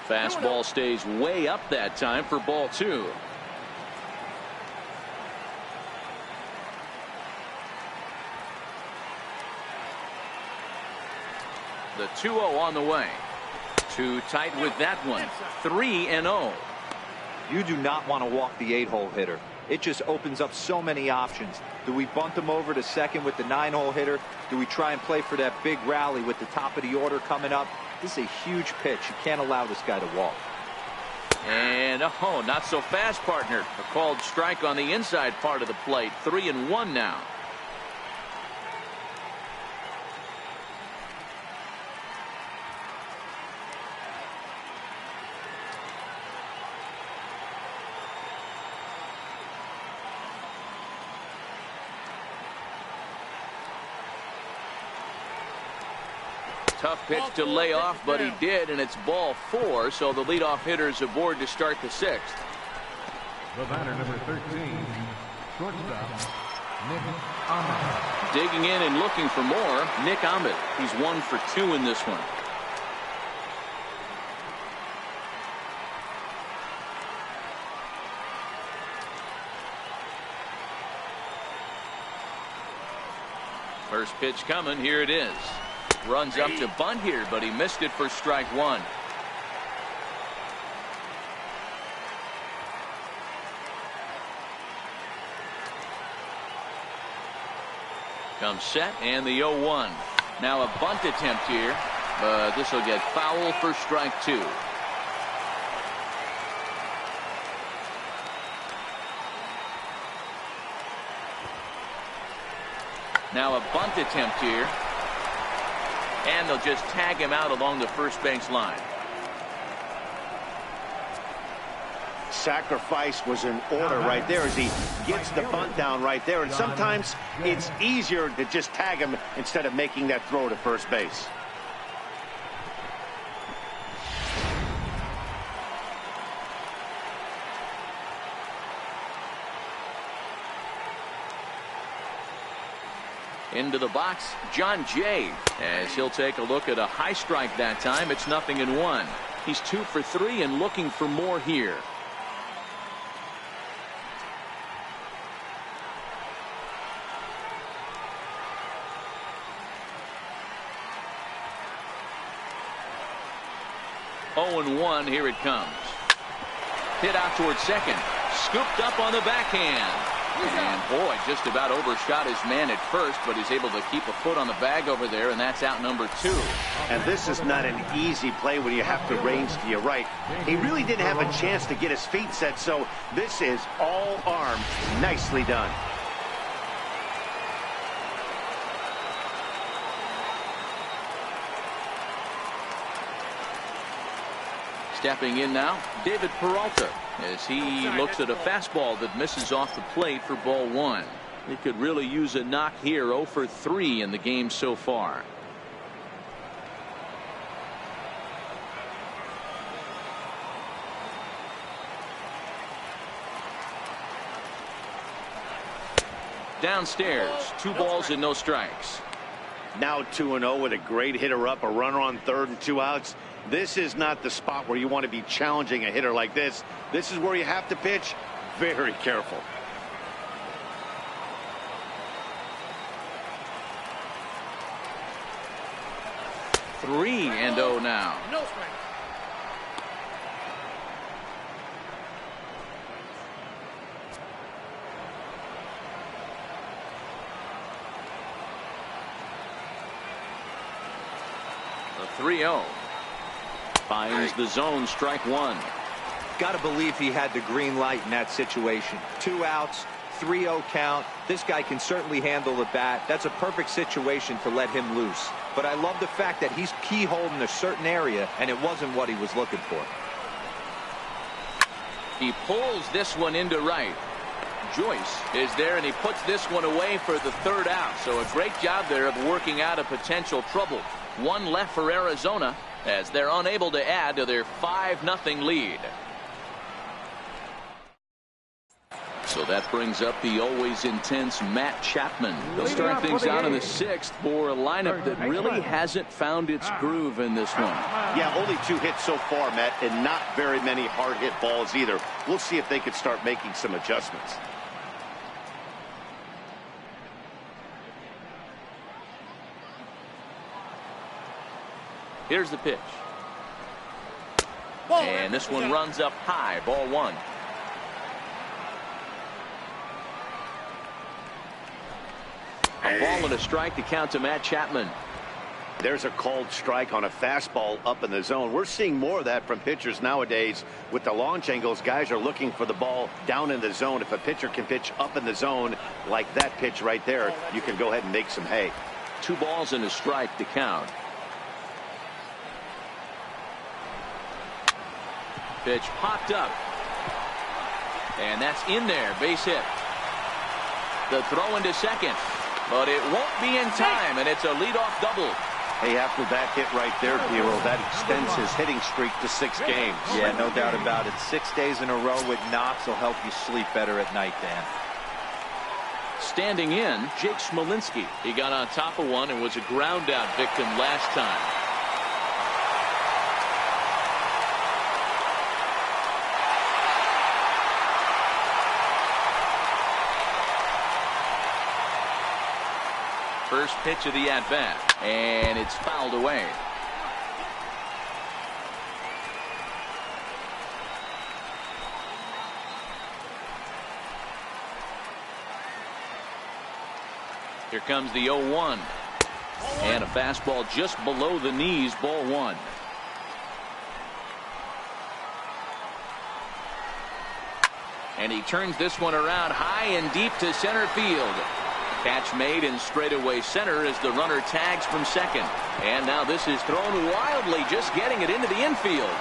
Fastball stays way up that time for ball 2. The 2-0 on the way. Too tight with that one. 3-0. You do not want to walk the 8-hole hitter. It just opens up so many options. Do we bunt him over to second with the 9-hole hitter? Do we try and play for that big rally with the top of the order coming up? This is a huge pitch. You can't allow this guy to walk. And oh, not so fast, partner. A called strike on the inside part of the plate. 3-1 now. Tough pitch to lay off, but he did, and it's ball 4, so the leadoff hitter's aboard to start the 6th. The batter, number 13, shortstop, Nick Ahmed. Digging in and looking for more, Nick Ahmed. He's 1 for 2 in this one. First pitch coming. Here it is. Runs up to bunt here, but he missed it for strike 1. Comes set, and the 0-1. Now a bunt attempt here, but this will get foul for strike 2. Now a bunt attempt here. And they'll just tag him out along the first base line. Sacrifice was in order right there as he gets the bunt down right there. And sometimes it's easier to just tag him instead of making that throw to first base. Into the box, John Jay, as he'll take a look at a high strike that time. It's 0-1. He's 2 for 3 and looking for more here. Oh and 1, here it comes. Hit out towards second. Scooped up on the backhand. And boy, just about overshot his man at first, but he's able to keep a foot on the bag over there, and that's out number 2. And this is not an easy play when you have to range to your right. He really didn't have a chance to get his feet set, so this is all arm. Nicely done. Stepping in now, David Peralta, as he looks at a fastball that misses off the plate for ball 1. He could really use a knock here. 0 for 3 in the game so far. Downstairs, 2 balls and no strikes. Now 2-0 with a great hitter up, a runner on third and 2 outs. This is not the spot where you want to be challenging a hitter like this. This is where you have to pitch very careful. Three and 0 now. No strike. The 3-0. Finds the zone, strike 1. Got to believe he had the green light in that situation. 2 outs, 3-0 count. This guy can certainly handle the bat. That's a perfect situation to let him loose. But I love the fact that he's keyholed in a certain area, and it wasn't what he was looking for. He pulls this one into right. Joyce is there, and he puts this one away for the 3rd out. So a great job there of working out a potential trouble. 1 left for Arizona as they're unable to add to their 5-0 lead. So that brings up the always intense Matt Chapman. He'll start things out in the 6th for a lineup that really hasn't found its groove in this one. Yeah, only 2 hits so far, Matt, and not very many hard hit balls either. We'll see if they can start making some adjustments. Here's the pitch. And this one runs up high. Ball 1. A ball and a strike to count to Matt Chapman. There's a called strike on a fastball up in the zone. We're seeing more of that from pitchers nowadays. With the launch angles, guys are looking for the ball down in the zone. If a pitcher can pitch up in the zone like that pitch right there, you can go ahead and make some hay. 2 balls and a strike to count. Pitch popped up. And that's in there. Base hit. The throw into second. But it won't be in time, and it's a leadoff double. Hey, after that hit right there, Piero, that extends his hitting streak to 6 games. Yeah, no doubt about it. 6 days in a row with knocks will help you sleep better at night, Dan. Standing in, Jake Smolinski. He got on top of one and was a ground out victim last time. First pitch of the at-bat, and it's fouled away. Here comes the 0-1. And a fastball just below the knees, ball 1. And he turns this one around high and deep to center field. Catch made in straightaway center as the runner tags from second. And now this is thrown wildly, just getting it into the infield.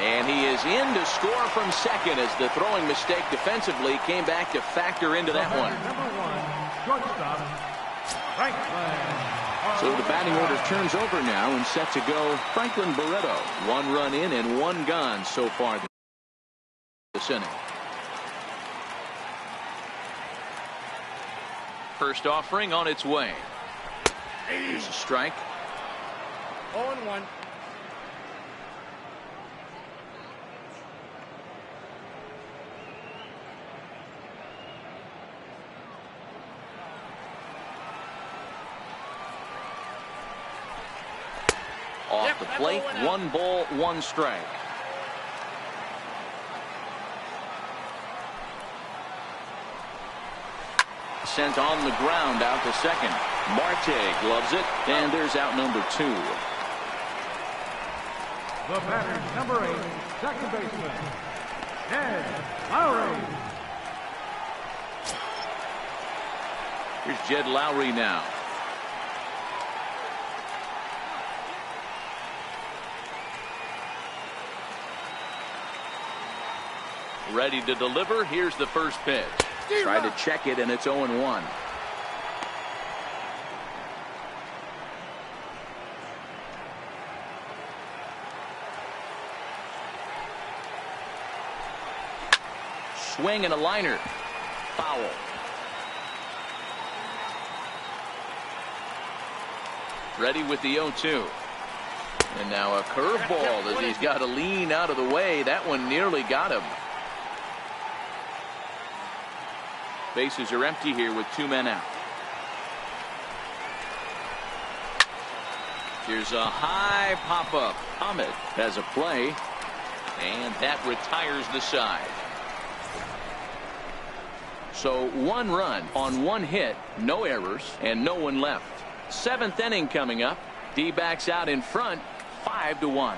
And he is in to score from second as the throwing mistake defensively came back to factor into that one. So the batting order turns over now and set to go Franklin Barreto. 1 run in and 1 gone so far this inning. First offering on its way. Here's a strike. 0-1. Off the plate, 1 ball, 1 strike. Sent on the ground out to second. Marte gloves it, and there's out number 2. The batter, number 8, second baseman, Ned Lowry. Here's Jed Lowry now. Ready to deliver. Here's the first pitch. Tried to check it, and it's 0-1. swing and a liner. Foul. Ready with the 0-2. And now a curveball as he's got to lean out of the way. That one nearly got him. Bases are empty here with 2 men out. Here's a high pop-up. Ahmed has a play, and that retires the side. So 1 run on 1 hit, no errors, and no one left. 7th inning coming up. D-backs out in front, 5-1.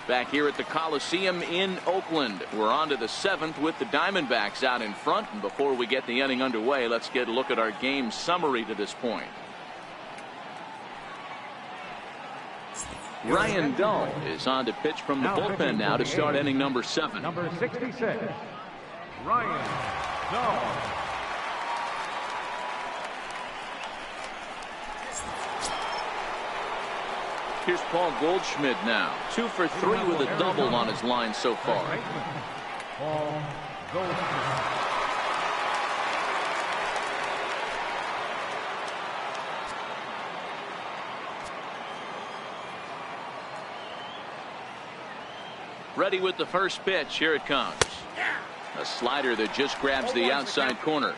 Back here at the Coliseum in Oakland. We're on to the 7th with the Diamondbacks out in front. And before we get the inning underway, let's get a look at our game summary to this point. Ryan Dull is on to pitch from the bullpen now to start inning number 7. Number 66, Ryan Dull. Here's Paul Goldschmidt now. 2 for 3 with a double on his line so far. Paul Goldschmidt. Ready with the first pitch. Here it comes. A slider that just grabs the outside corner.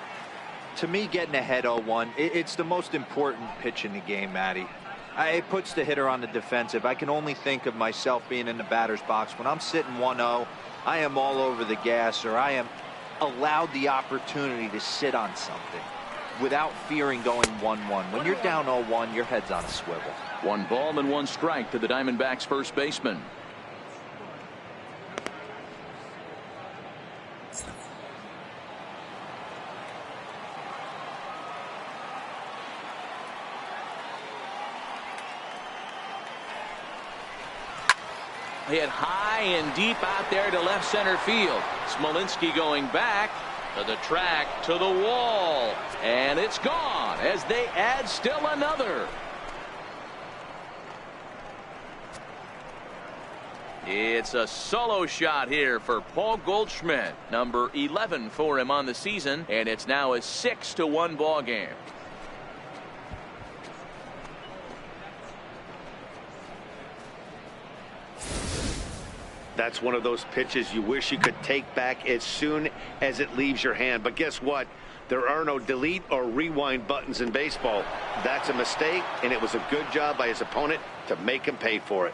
To me, getting ahead 0-1, it's the most important pitch in the game, Matty. It puts the hitter on the defensive. I can only think of myself being in the batter's box. When I'm sitting 1-0, I am all over the gas, or I am allowed the opportunity to sit on something without fearing going 1-1. When you're down 0-1, your head's on a swivel. 1 ball and 1 strike to the Diamondbacks first baseman. Hit high and deep out there to left center field. Smolinski going back to the track, to the wall, and it's gone as they add still another. It's a solo shot here for Paul Goldschmidt, number 11 for him on the season, and it's now a 6-1 ball game. That's one of those pitches you wish you could take back as soon as it leaves your hand. But guess what? There are no delete or rewind buttons in baseball. That's a mistake, and it was a good job by his opponent to make him pay for it.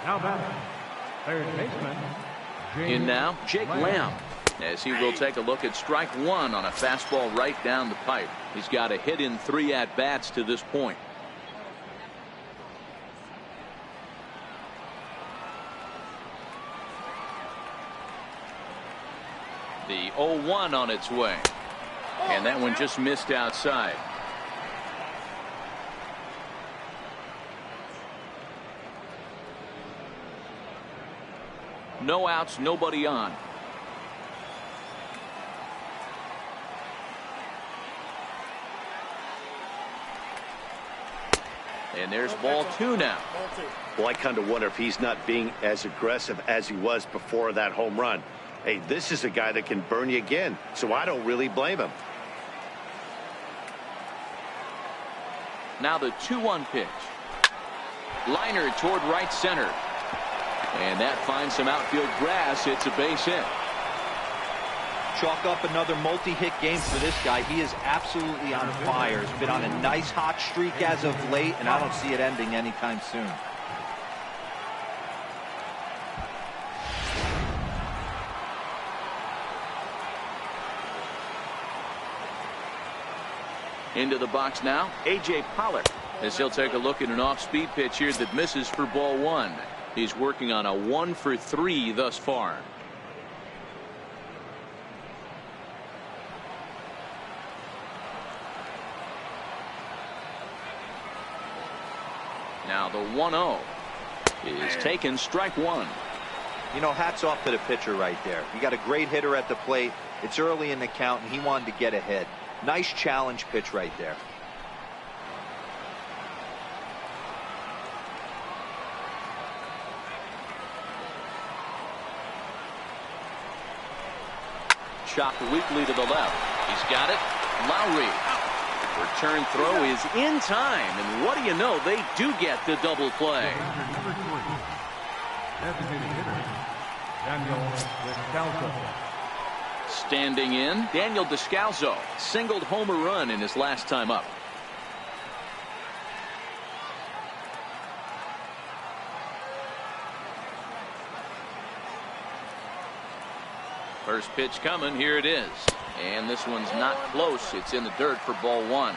Now batting, third baseman. In now, Jake Lamb, as he will take a look at strike 1 on a fastball right down the pipe. He's got a hit in 3 at-bats to this point. The 0-1 on its way. And that one just missed outside. No outs, nobody on. And there's ball 2 now. Well, I kind of wonder if he's not being as aggressive as he was before that home run. Hey, this is a guy that can burn you again, so I don't really blame him. Now the 2-1 pitch. Liner toward right center. And that finds some outfield grass. It's a base hit. Chalk up another multi-hit game for this guy. He is absolutely on fire. He's been on a nice hot streak as of late, and I don't see it ending anytime soon. Into the box now, A.J. Pollock, as he'll take a look at an off-speed pitch here that misses for ball 1. He's working on a 1 for 3 thus far. Now the 1-0 is taken, strike 1. You know, hats off to the pitcher right there. You got a great hitter at the plate. It's early in the count, and he wanted to get ahead. Nice challenge pitch right there. Chopped weakly to the left. He's got it. Lowry. Return throw is in time, and what do you know? They do get the double play. Number 3, designated hitter, Daniel Descalso. Standing in, Daniel Descalso singled home a run in his last time up. First pitch coming. Here it is. And this one's not close. It's in the dirt for ball 1.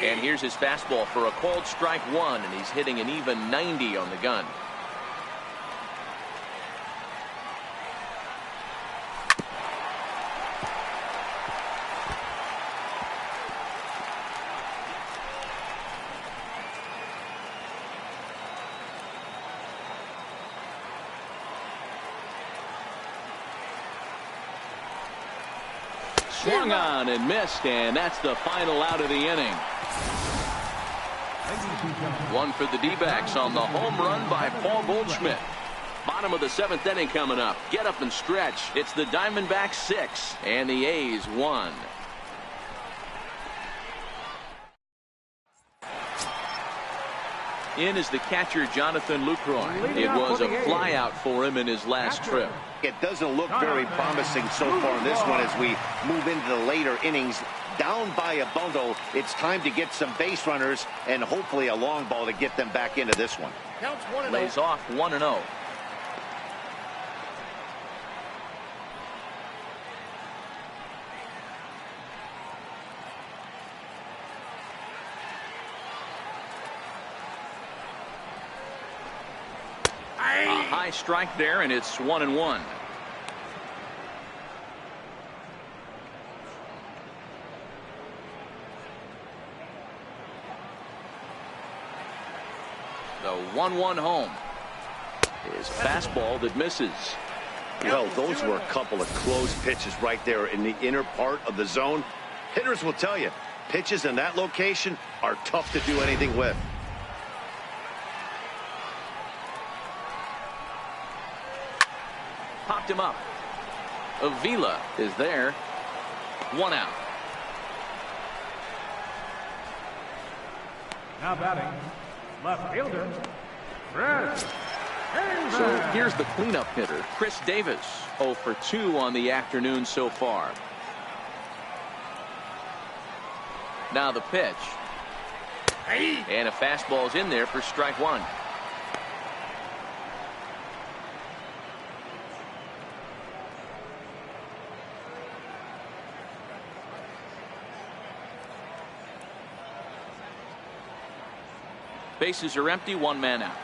And here's his fastball for a called strike 1, and he's hitting an even 90 on the gun. Swung on and missed, and that's the final out of the inning. One for the D-backs on the home run by Paul Goldschmidt. Bottom of the 7th inning coming up. Get up and stretch. It's the Diamondbacks 6 and the A's 1. In is the catcher, Jonathan Lucroy. It was a flyout for him in his last trip. It doesn't look very promising so far in this one as we move into the later innings. Down by a bundle, it's time to get some base runners and hopefully a long ball to get them back into this one. Counts 1-0. Lays off 1-0. A high strike there, and it's 1-1. The 1-1 home. His fastball that misses. Well, those were a couple of close pitches right there in the inner part of the zone. Hitters will tell you, pitches in that location are tough to do anything with. Popped him up. Avila is there. 1 out. Now batting, left fielder, Chris Davis. So here's the cleanup hitter, Chris Davis. 0 for 2 on the afternoon so far. Now the pitch. And a fastball's in there for strike 1. Bases are empty, 1 man out.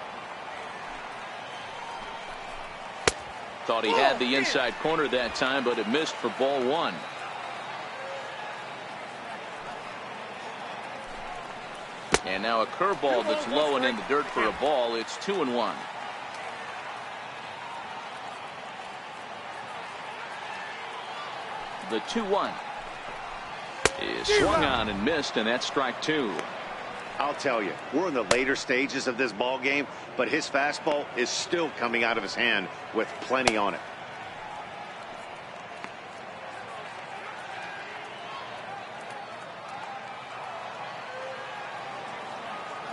Thought he had the inside corner that time, but it missed for ball 1. And now a curveball that's low and in the dirt for a ball. It's 2-1. The 2-1 is swung on and missed, and that's strike 2. I'll tell you, we're in the later stages of this ball game, but his fastball is still coming out of his hand with plenty on it.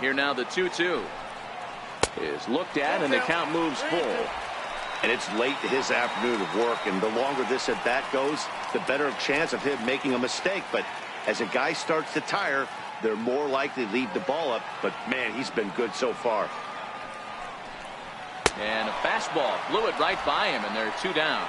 Here now the 2-2 is looked at, and the count moves full. And it's late to his afternoon of work, and the longer this at bat goes, the better chance of him making a mistake. But as a guy starts to tire, they're more likely to leave the ball up. But man, he's been good so far. And a fastball blew it right by him, and they're 2 down.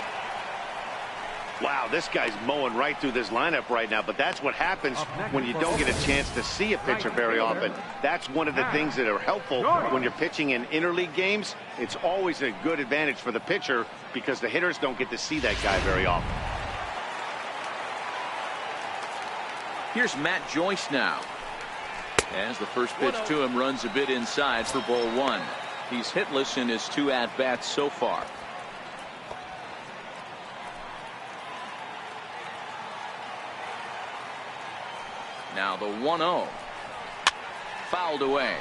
Wow, this guy's mowing right through this lineup right now, but that's what happens when you don't get a chance to see a pitcher very often. That's one of the things that are helpful when you're pitching in interleague games. It's always a good advantage for the pitcher because the hitters don't get to see that guy very often. Here's Matt Joyce now. As the first pitch to him runs a bit inside for ball one. He's hitless in his 2 at-bats so far. Now the 1-0. Fouled away.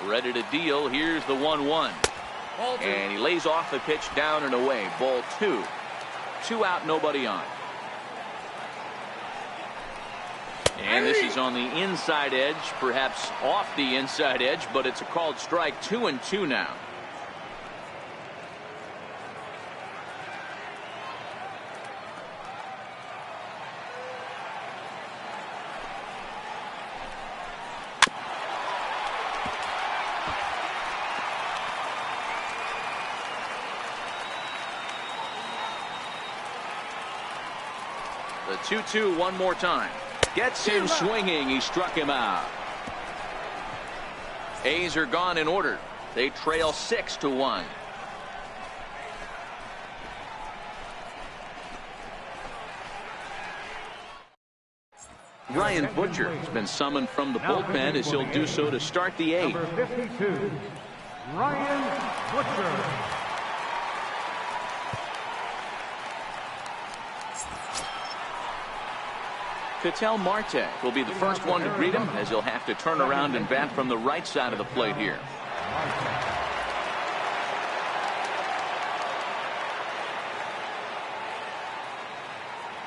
Ready to deal. Here's the 1-1. And he lays off the pitch down and away. Ball 2. 2 out, nobody on. And this is on the inside edge, perhaps off the inside edge, but it's a called strike. 2-2 now. The 2-2 one more time. Gets him swinging. He struck him out. A's are gone in order. They trail 6-1. Ryan Butcher has been summoned from the bullpen as he'll do so to start the 8th. Number 52, Ryan Butcher. Ketel Marte will be the first one to greet him, as he'll have to turn around and bat from the right side of the plate here.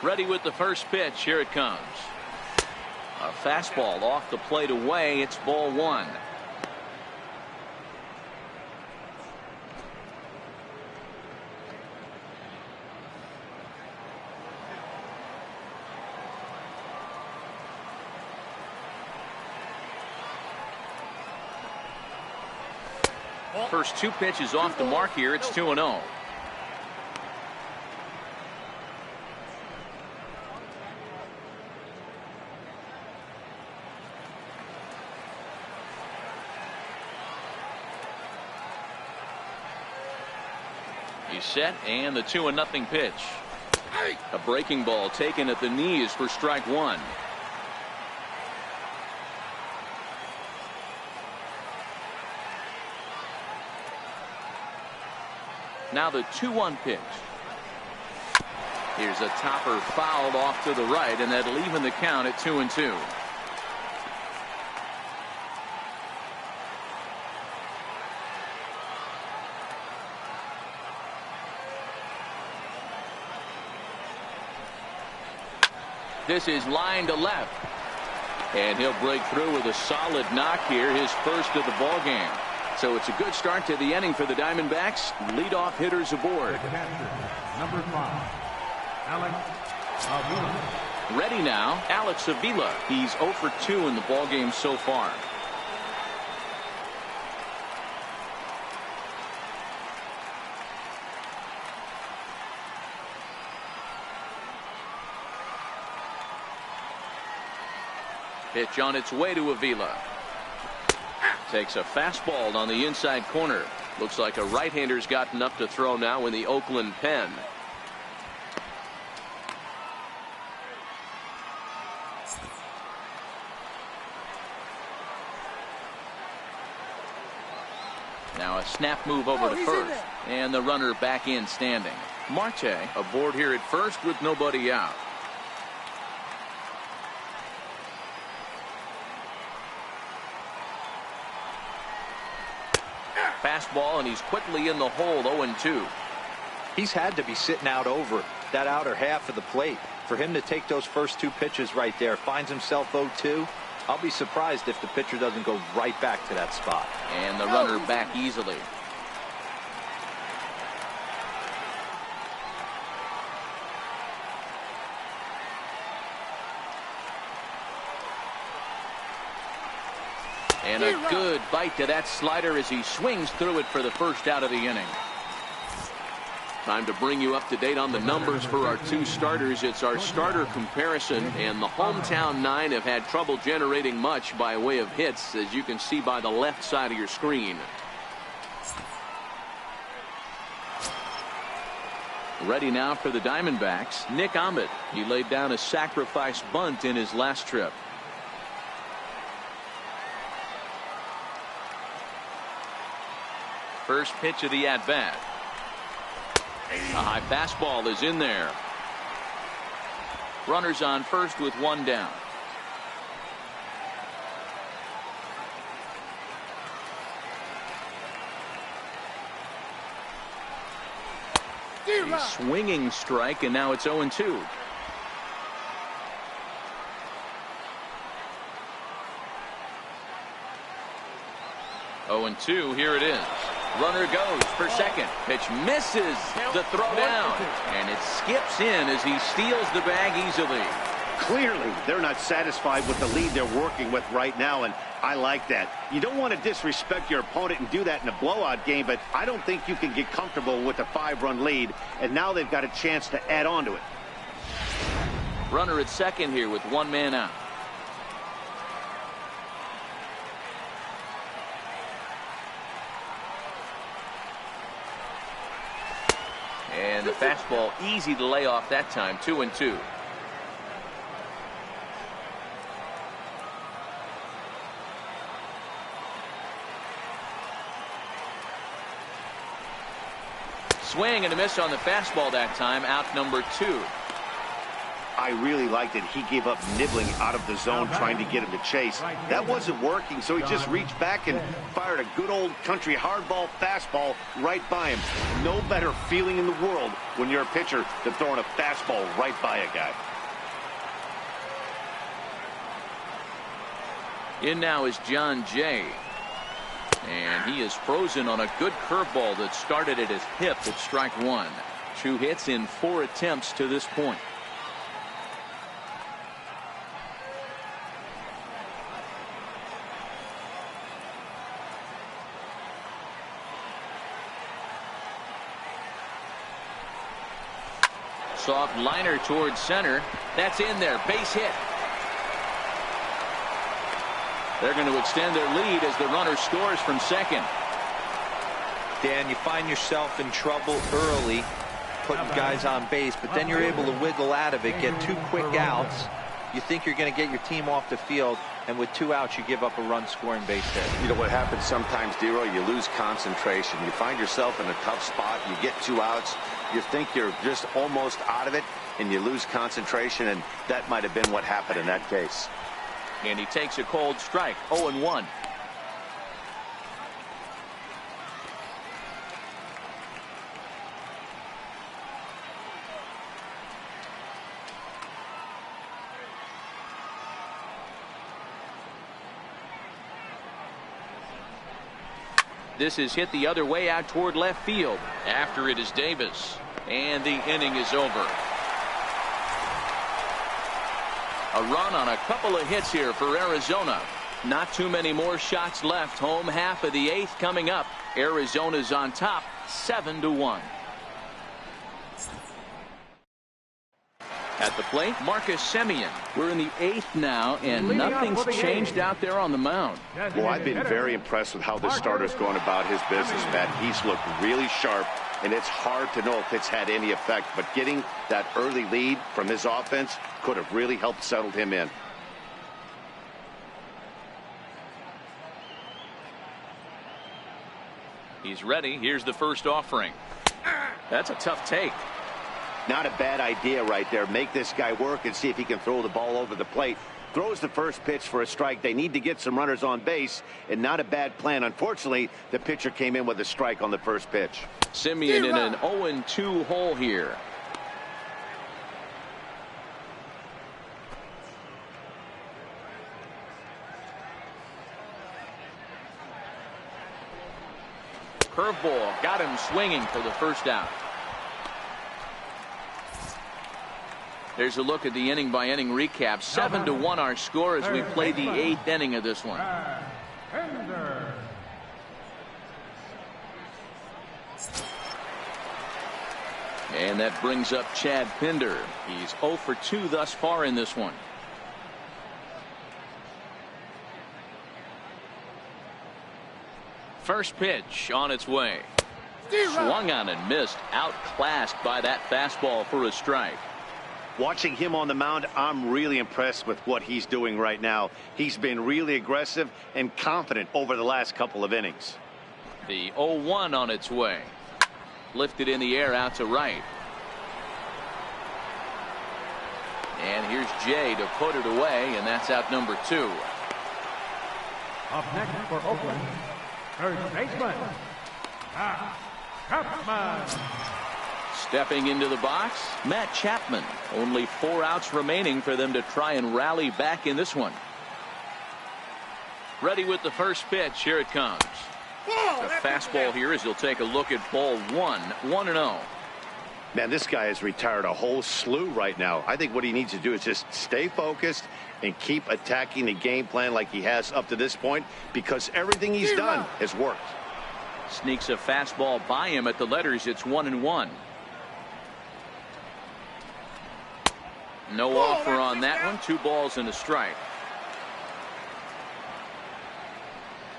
Ready with the first pitch. Here it comes. A fastball off the plate away. It's ball 1. First 2 pitches off the mark here. It's 2-0. He's set, and the 2-0 pitch. A breaking ball taken at the knees for strike 1. Now the 2-1 pitch. Here's a topper fouled off to the right, and that'll even the count at 2-2. This is line to left, and he'll break through with a solid knock here, his first of the ball game. So it's a good start to the inning for the Diamondbacks. Leadoff hitters aboard. Number 5, Alex Avila. Ready now, Alex Avila. He's 0 for 2 in the ball game so far. Pitch on its way to Avila. Takes a fastball on the inside corner. Looks like a right-hander's gotten up to throw now in the Oakland pen. Now a snap move over to first, and the runner back in standing. Marte aboard here at first with nobody out. Fastball, and he's quickly in the hole. 0-2. He's had to be sitting out over that outer half of the plate. For him to take those first 2 pitches right there, finds himself 0-2. I'll be surprised if the pitcher doesn't go right back to that spot. And the runner back easily. And a good bite to that slider as he swings through it for the first out of the inning. Time to bring you up to date on the numbers for our 2 starters. It's our starter comparison, and the hometown 9 have had trouble generating much by way of hits, as you can see by the left side of your screen. Ready now for the Diamondbacks, Nick Ahmed. He laid down a sacrifice bunt in his last trip. First pitch of the at-bat. A high fastball is in there. Runners on first with one down. A swinging strike, and now it's 0-2. Here it is. Runner goes for second. Pitch misses the throw down, and it skips in as he steals the bag easily. Clearly, they're not satisfied with the lead they're working with right now, and I like that. You don't want to disrespect your opponent and do that in a blowout game, but I don't think you can get comfortable with a 5-run lead, and now they've got a chance to add on to it. Runner at second here with one man out. And the fastball easy to lay off that time. 2-2. Swing and a miss on the fastball that time. Out number 2. I really liked it. He gave up nibbling out of the zone trying to get him to chase. That wasn't working, so he just reached back and fired a good old country hardball fastball right by him. No better feeling in the world when you're a pitcher than throwing a fastball right by a guy. In now is John Jay. And he is frozen on a good curveball that started at his hip at strike 1. 2 hits in 4 attempts to this point. Soft liner towards center. That's in there. Base hit. They're going to extend their lead as the runner scores from second. Dan, you find yourself in trouble early putting guys on base, but then you're able to wiggle out of it, get 2 quick outs. You think you're going to get your team off the field, and with 2 outs, you give up a run-scoring base hit. You know what happens sometimes, Dero? You lose concentration. You find yourself in a tough spot. You get 2 outs. You think you're just almost out of it, and you lose concentration, and that might have been what happened in that case. And he takes a cold strike. 0-1. This is hit the other way out toward left field. After it is Davis. And the inning is over. A run on a couple of hits here for Arizona. Not too many more shots left. Home half of the 8th coming up. Arizona's on top 7-1. At the plate, Marcus Semien. We're in the 8th now, and nothing's changed out there on the mound. Well, I've been very impressed with how this starter's going about his business, Matt. He's looked really sharp, and it's hard to know if it's had any effect, but getting that early lead from his offense could have really helped settle him in. He's ready. Here's the first offering. That's a tough take. Not a bad idea right there. Make this guy work and see if he can throw the ball over the plate. Throws the first pitch for a strike. They need to get some runners on base, and not a bad plan. Unfortunately, the pitcher came in with a strike on the first pitch. Semien in an 0-2 hole here. Curveball got him swinging for the first out. There's a look at the inning-by-inning recap. 7-1 our score as we play the 8th inning of this one. And that brings up Chad Pinder. He's 0 for 2 thus far in this one. First pitch on its way. Swung on and missed. Outclassed by that fastball for a strike. Watching him on the mound, I'm really impressed with what he's doing right now. He's been really aggressive and confident over the last couple of innings. The 0-1 on its way. Lifted in the air out to right. And here's Jay to put it away, and that's out number 2. Up next for Oakland, third baseman, Chapman. Stepping into the box, Matt Chapman. Only 4 outs remaining for them to try and rally back in this one. Ready with the first pitch. Here it comes. A fastball here as he'll take a look at ball 1. 1-0. Man, this guy has retired a whole slew right now. I think what he needs to do is just stay focused and keep attacking the game plan like he has up to this point, because everything he's done has worked. Sneaks a fastball by him at the letters. It's 1-1. No offer on that one. 2 balls and a strike.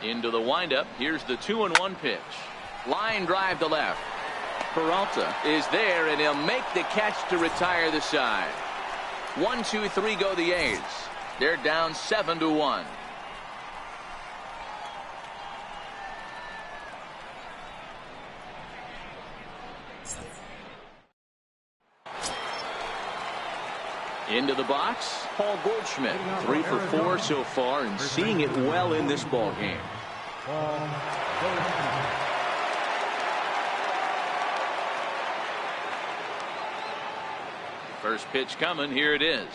Into the windup. Here's the 2-1 pitch. Line drive to left. Peralta is there, and he'll make the catch to retire the side. 1, 2, 3 go the A's. They're down 7-1. Into the box, Paul Goldschmidt. 3 for 4 so far, and seeing it well in this ball game. First pitch coming. Here it is.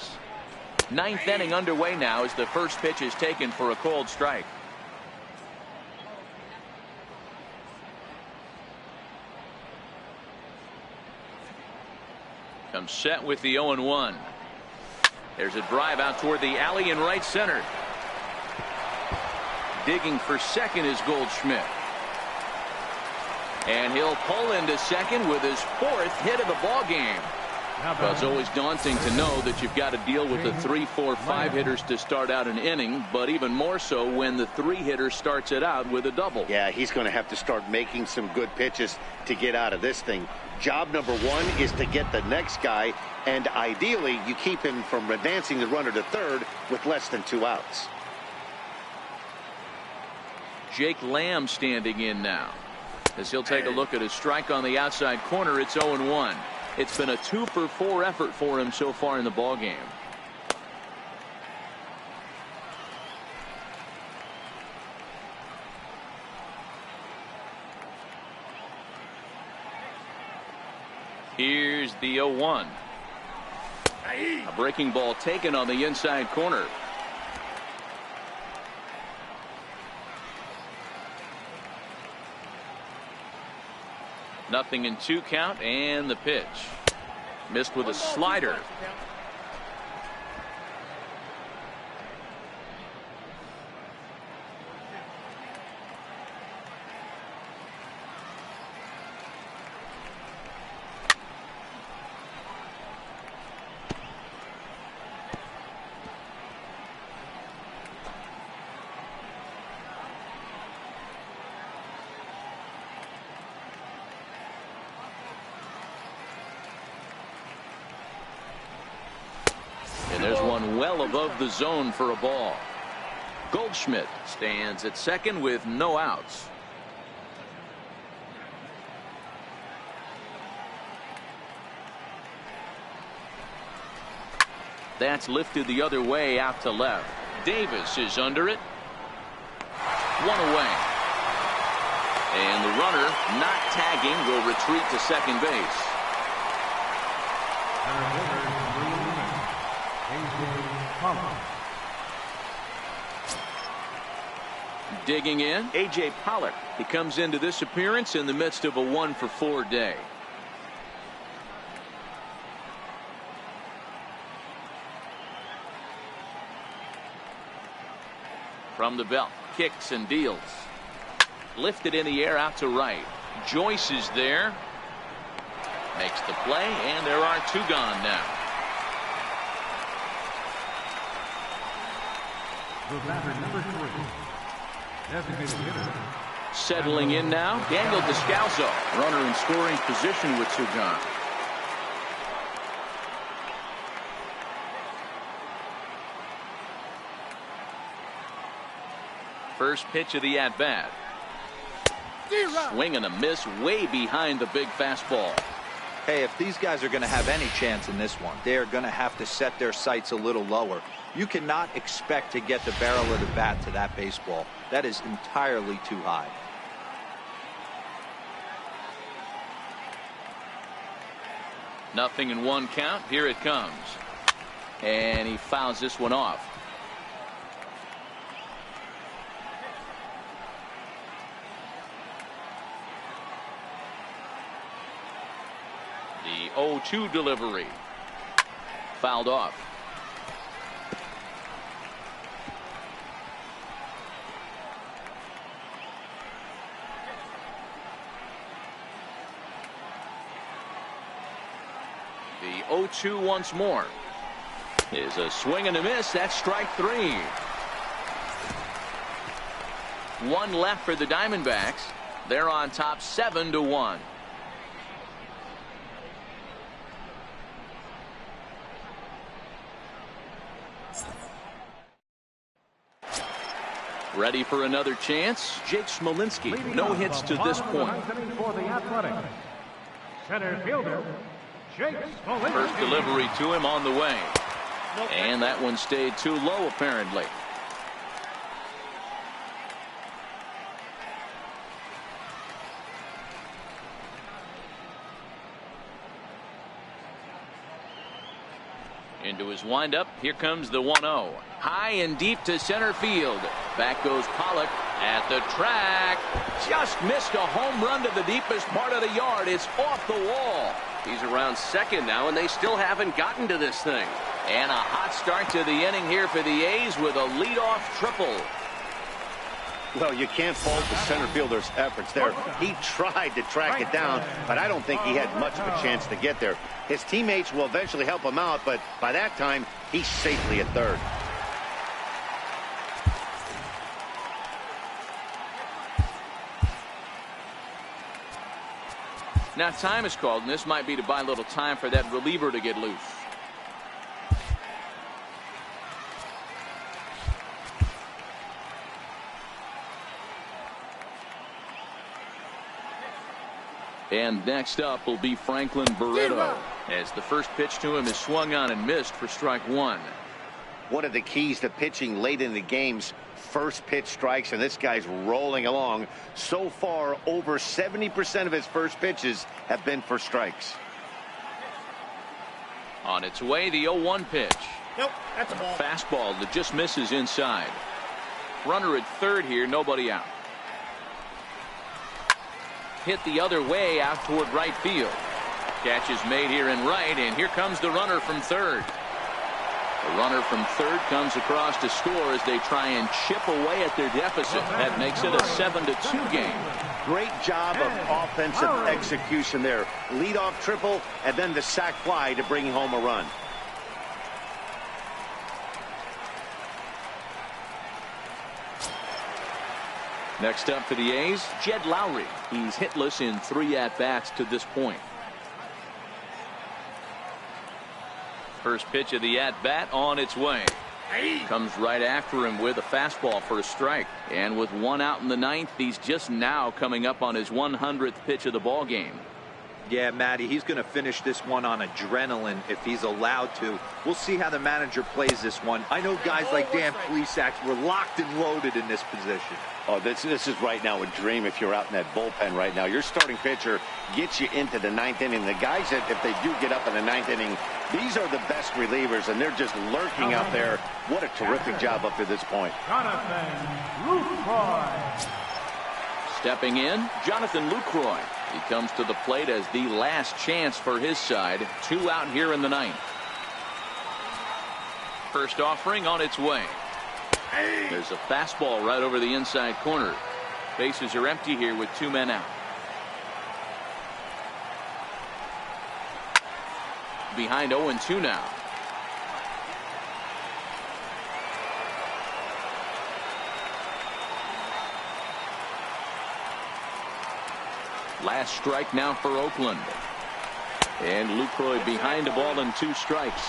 9th inning underway now as the first pitch is taken for a called strike. Comes set with the 0-1. There's a drive out toward the alley in right center. Digging for second is Goldschmidt. And he'll pull into second with his 4th hit of the ball game. Well, it's always daunting to know that you've got to deal with the 3, 4, 5 hitters to start out an inning, but even more so when the 3 hitter starts it out with a double. Yeah, he's going to have to start making some good pitches to get out of this thing. Job number 1 is to get the next guy, and ideally you keep him from advancing the runner to third with less than 2 outs. Jake Lamb standing in now as he'll take a look at his strike on the outside corner. It's 0-1. It's been a 2 for 4 effort for him so far in the ball game. Here's the 0-1. A breaking ball taken on the inside corner. Nothing in 2 count, and the pitch. Missed with a slider. And there's one well above the zone for a ball. Goldschmidt stands at second with no outs. That's lifted the other way out to left. Davis is under it. 1 away. And the runner, not tagging, will retreat to second base. Digging in, A.J. Pollock. He comes into this appearance in the midst of a 1 for 4 day. From the belt, kicks and deals. Lifted in the air out to right. Joyce is there. Makes the play, and there are 2 gone now. The batter, number 3, designated hitter, Settling in now, Daniel Descalso, runner in scoring position with two gone. First pitch of the at-bat. Swing and a miss way behind the big fastball. Hey, if these guys are going to have any chance in this one, they are going to have to set their sights a little lower. You cannot expect to get the barrel of the bat to that baseball. That is entirely too high. Nothing in one count. Here it comes. And he fouls this one off. The 0-2 delivery. Fouled off. The 0-2 once more. Is a swing and a miss. That's strike three. One left for the Diamondbacks. They're on top 7-1. Ready for another chance. Jake Smolinski. No hits to this point. For the Athletics, center fielder, Jake Smolinski. First delivery to him on the way. And that one stayed too low, apparently. Into his windup. Here comes the 1-0. High and deep to center field. Back goes Pollock at the track. Just missed a home run to the deepest part of the yard. It's off the wall. He's around second now, and they still haven't gotten to this thing. And a hot start to the inning here for the A's with a leadoff triple. Well, you can't fault the center fielder's efforts there. He tried to track it down, but I don't think he had much of a chance to get there. His teammates will eventually help him out, but by that time, he's safely at third. Now time is called, and this might be to buy a little time for that reliever to get loose. And next up will be Franklin Barreto, as the first pitch to him is swung on and missed for strike one. One of the keys to pitching late in the game's first pitch strikes, and this guy's rolling along. So far, over 70% of his first pitches have been for strikes. On its way, the 0-1 pitch. Nope, that's a ball. Fastball that just misses inside. Runner at third here, nobody out. Hit the other way out toward right field. Catch is made here in right, and here comes the runner from third. The runner from third comes across to score as they try and chip away at their deficit. That makes it a 7-2 game. Great job of offensive execution there. Leadoff triple and then the sac fly to bring home a run. Next up for the A's, Jed Lowry. He's hitless in 3 at-bats to this point. First pitch of the at-bat on its way. Comes right after him with a fastball for a strike. And with 1 out in the 9th, he's just now coming up on his 100th pitch of the ball game. Yeah, Matty, he's going to finish this one on adrenaline if he's allowed to. We'll see how the manager plays this one. I know guys like Dan Plesac were locked and loaded in this position. Oh, this is right now a dream if you're out in that bullpen right now. Your starting pitcher gets you into the 9th inning. The guys that, if they do get up in the 9th inning, these are the best relievers, and they're just lurking out there. What a terrific job up to this point. Jonathan Lucroy. Stepping in, Jonathan Lucroy. He comes to the plate as the last chance for his side. 2 out here in the 9th. First offering on its way. There's a fastball right over the inside corner. Bases are empty here with 2 men out. Behind 0-2 now. Last strike now for Oakland. And Lucroy behind the ball and 2 strikes.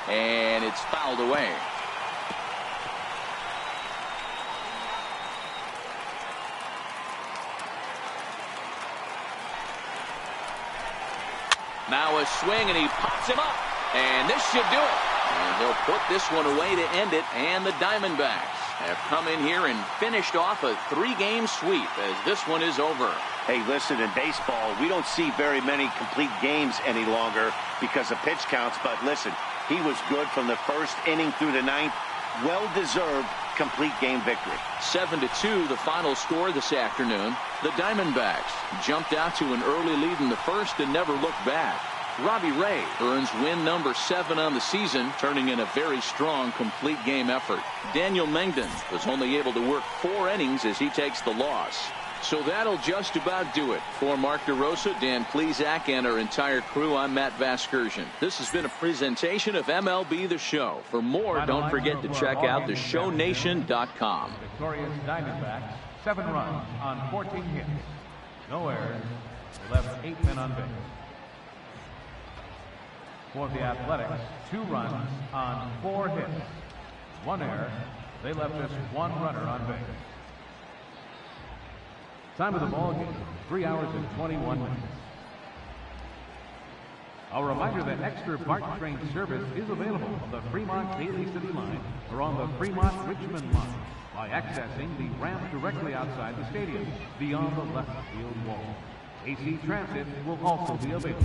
And it's fouled away. Now a swing, and he pops him up. And this should do it. And he'll put this one away to end it. And the Diamondbacks have come in here and finished off a 3-game sweep as this one is over. Hey, listen, in baseball, we don't see very many complete games any longer because of pitch counts. But listen, he was good from the first inning through the 9th. Well-deserved complete game victory. 7-2 the final score this afternoon. The Diamondbacks jumped out to an early lead in the first and never looked back. Robbie Ray earns win number 7 on the season, turning in a very strong complete game effort. Daniel Mengden was only able to work 4 innings as he takes the loss. So that'll just about do it. For Mark DeRosa, Dan Plesac, and our entire crew, I'm Matt Vasgersian. This has been a presentation of MLB The Show. For more, don't forget to check out theshownation.com. Victorious Diamondbacks, 7 runs on 14 hits. No errors. They left 8 men on base. For the Athletics, 2 runs on 4 hits. 1 error. They left just 1 runner on base. Time of the ball game, 3 hours and 21 minutes. A reminder that extra BART train service is available on the Fremont Daly City line or on the Fremont Richmond line by accessing the ramp directly outside the stadium beyond the left field wall. AC Transit will also be available.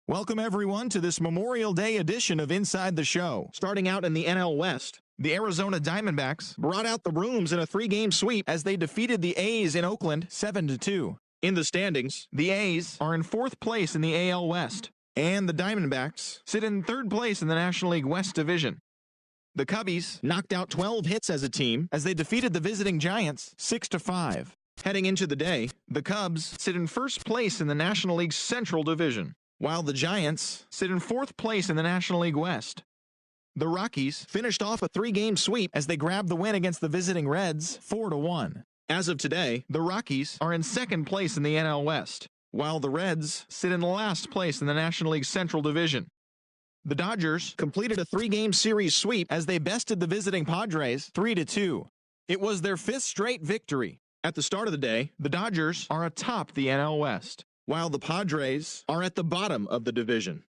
Welcome, everyone, to this Memorial Day edition of Inside the Show. Starting out in the NL West, the Arizona Diamondbacks brought out the rooms in a 3-game sweep as they defeated the A's in Oakland 7-2. In the standings, the A's are in 4th place in the AL West, and the Diamondbacks sit in 3rd place in the National League West Division. The Cubbies knocked out 12 hits as a team as they defeated the visiting Giants 6-5. Heading into the day, the Cubs sit in 1st place in the National League Central Division, while the Giants sit in 4th place in the National League West. The Rockies finished off a 3-game sweep as they grabbed the win against the visiting Reds 4-1. As of today, the Rockies are in 2nd place in the NL West, while the Reds sit in last place in the National League Central Division. The Dodgers completed a 3-game series sweep as they bested the visiting Padres 3-2. It was their 5th straight victory. At the start of the day, the Dodgers are atop the NL West, while the Padres are at the bottom of the division.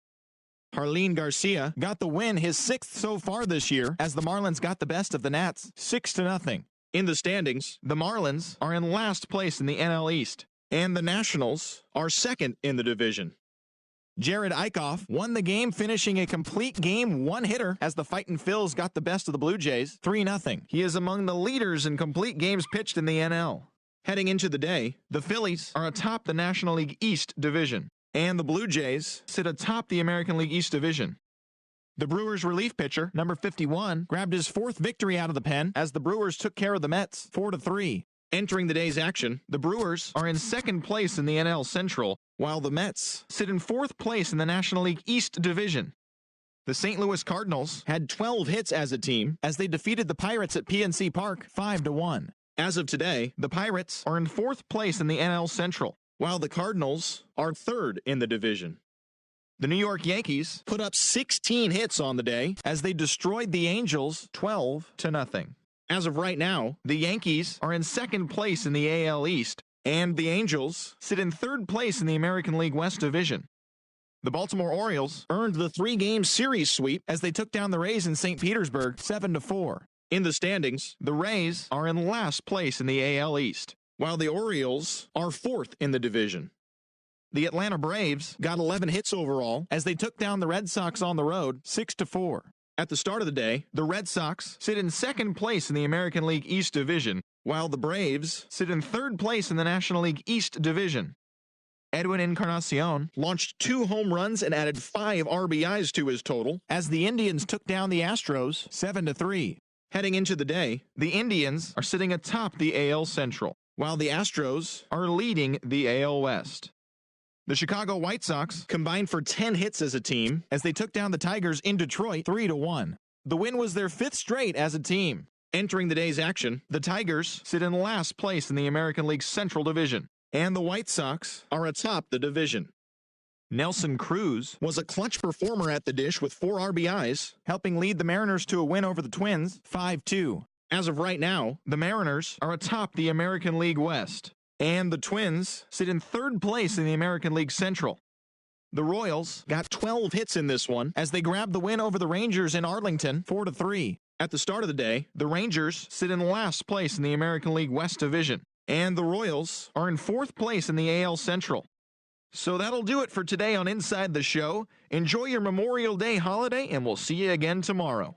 Jarlin Garcia got the win, his 6th so far this year, as the Marlins got the best of the Nats 6-0. In the standings, the Marlins are in last place in the NL East, and the Nationals are 2nd in the division. Jared Eichhoff won the game, finishing a complete game 1-hitter as the Fightin' Phils got the best of the Blue Jays 3-0. He is among the leaders in complete games pitched in the NL. Heading into the day, the Phillies are atop the National League East Division, and the Blue Jays sit atop the American League East Division. The Brewers relief pitcher, number 51, grabbed his 4th victory out of the pen as the Brewers took care of the Mets 4-3. Entering the day's action, the Brewers are in 2nd place in the NL Central, while the Mets sit in 4th place in the National League East Division. The St. Louis Cardinals had 12 hits as a team as they defeated the Pirates at PNC Park 5-1. As of today, the Pirates are in 4th place in the NL Central, while the Cardinals are 3rd in the division. The New York Yankees put up 16 hits on the day as they destroyed the Angels 12-0. As of right now, the Yankees are in 2nd place in the AL East, And the Angels sit in third place in the American League West Division. The Baltimore Orioles earned the 3-game series sweep as they took down the Rays in St. Petersburg 7-4. In the standings, the Rays are in last place in the AL East, while the Orioles are 4th in the division. The Atlanta Braves got 11 hits overall as they took down the Red Sox on the road 6-4. At the start of the day, the Red Sox sit in second place in the American League East Division, while the Braves sit in third place in the National League East Division. Edwin Encarnacion launched 2 home runs and added 5 RBIs to his total as the Indians took down the Astros 7-3. Heading into the day, the Indians are sitting atop the AL Central, while the Astros are leading the AL West. The Chicago White Sox combined for 10 hits as a team as they took down the Tigers in Detroit 3-1. The win was their 5th straight as a team. Entering the day's action, the Tigers sit in last place in the American League Central Division, and the White Sox are atop the division. Nelson Cruz was a clutch performer at the dish with 4 RBIs, helping lead the Mariners to a win over the Twins 5-2. As of right now, the Mariners are atop the American League West, and the Twins sit in third place in the American League Central. The Royals got 12 hits in this one as they grabbed the win over the Rangers in Arlington 4-3. At the start of the day, the Rangers sit in last place in the American League West Division, and the Royals are in 4th place in the AL Central. So that'll do it for today on Inside the Show. Enjoy your Memorial Day holiday, and we'll see you again tomorrow.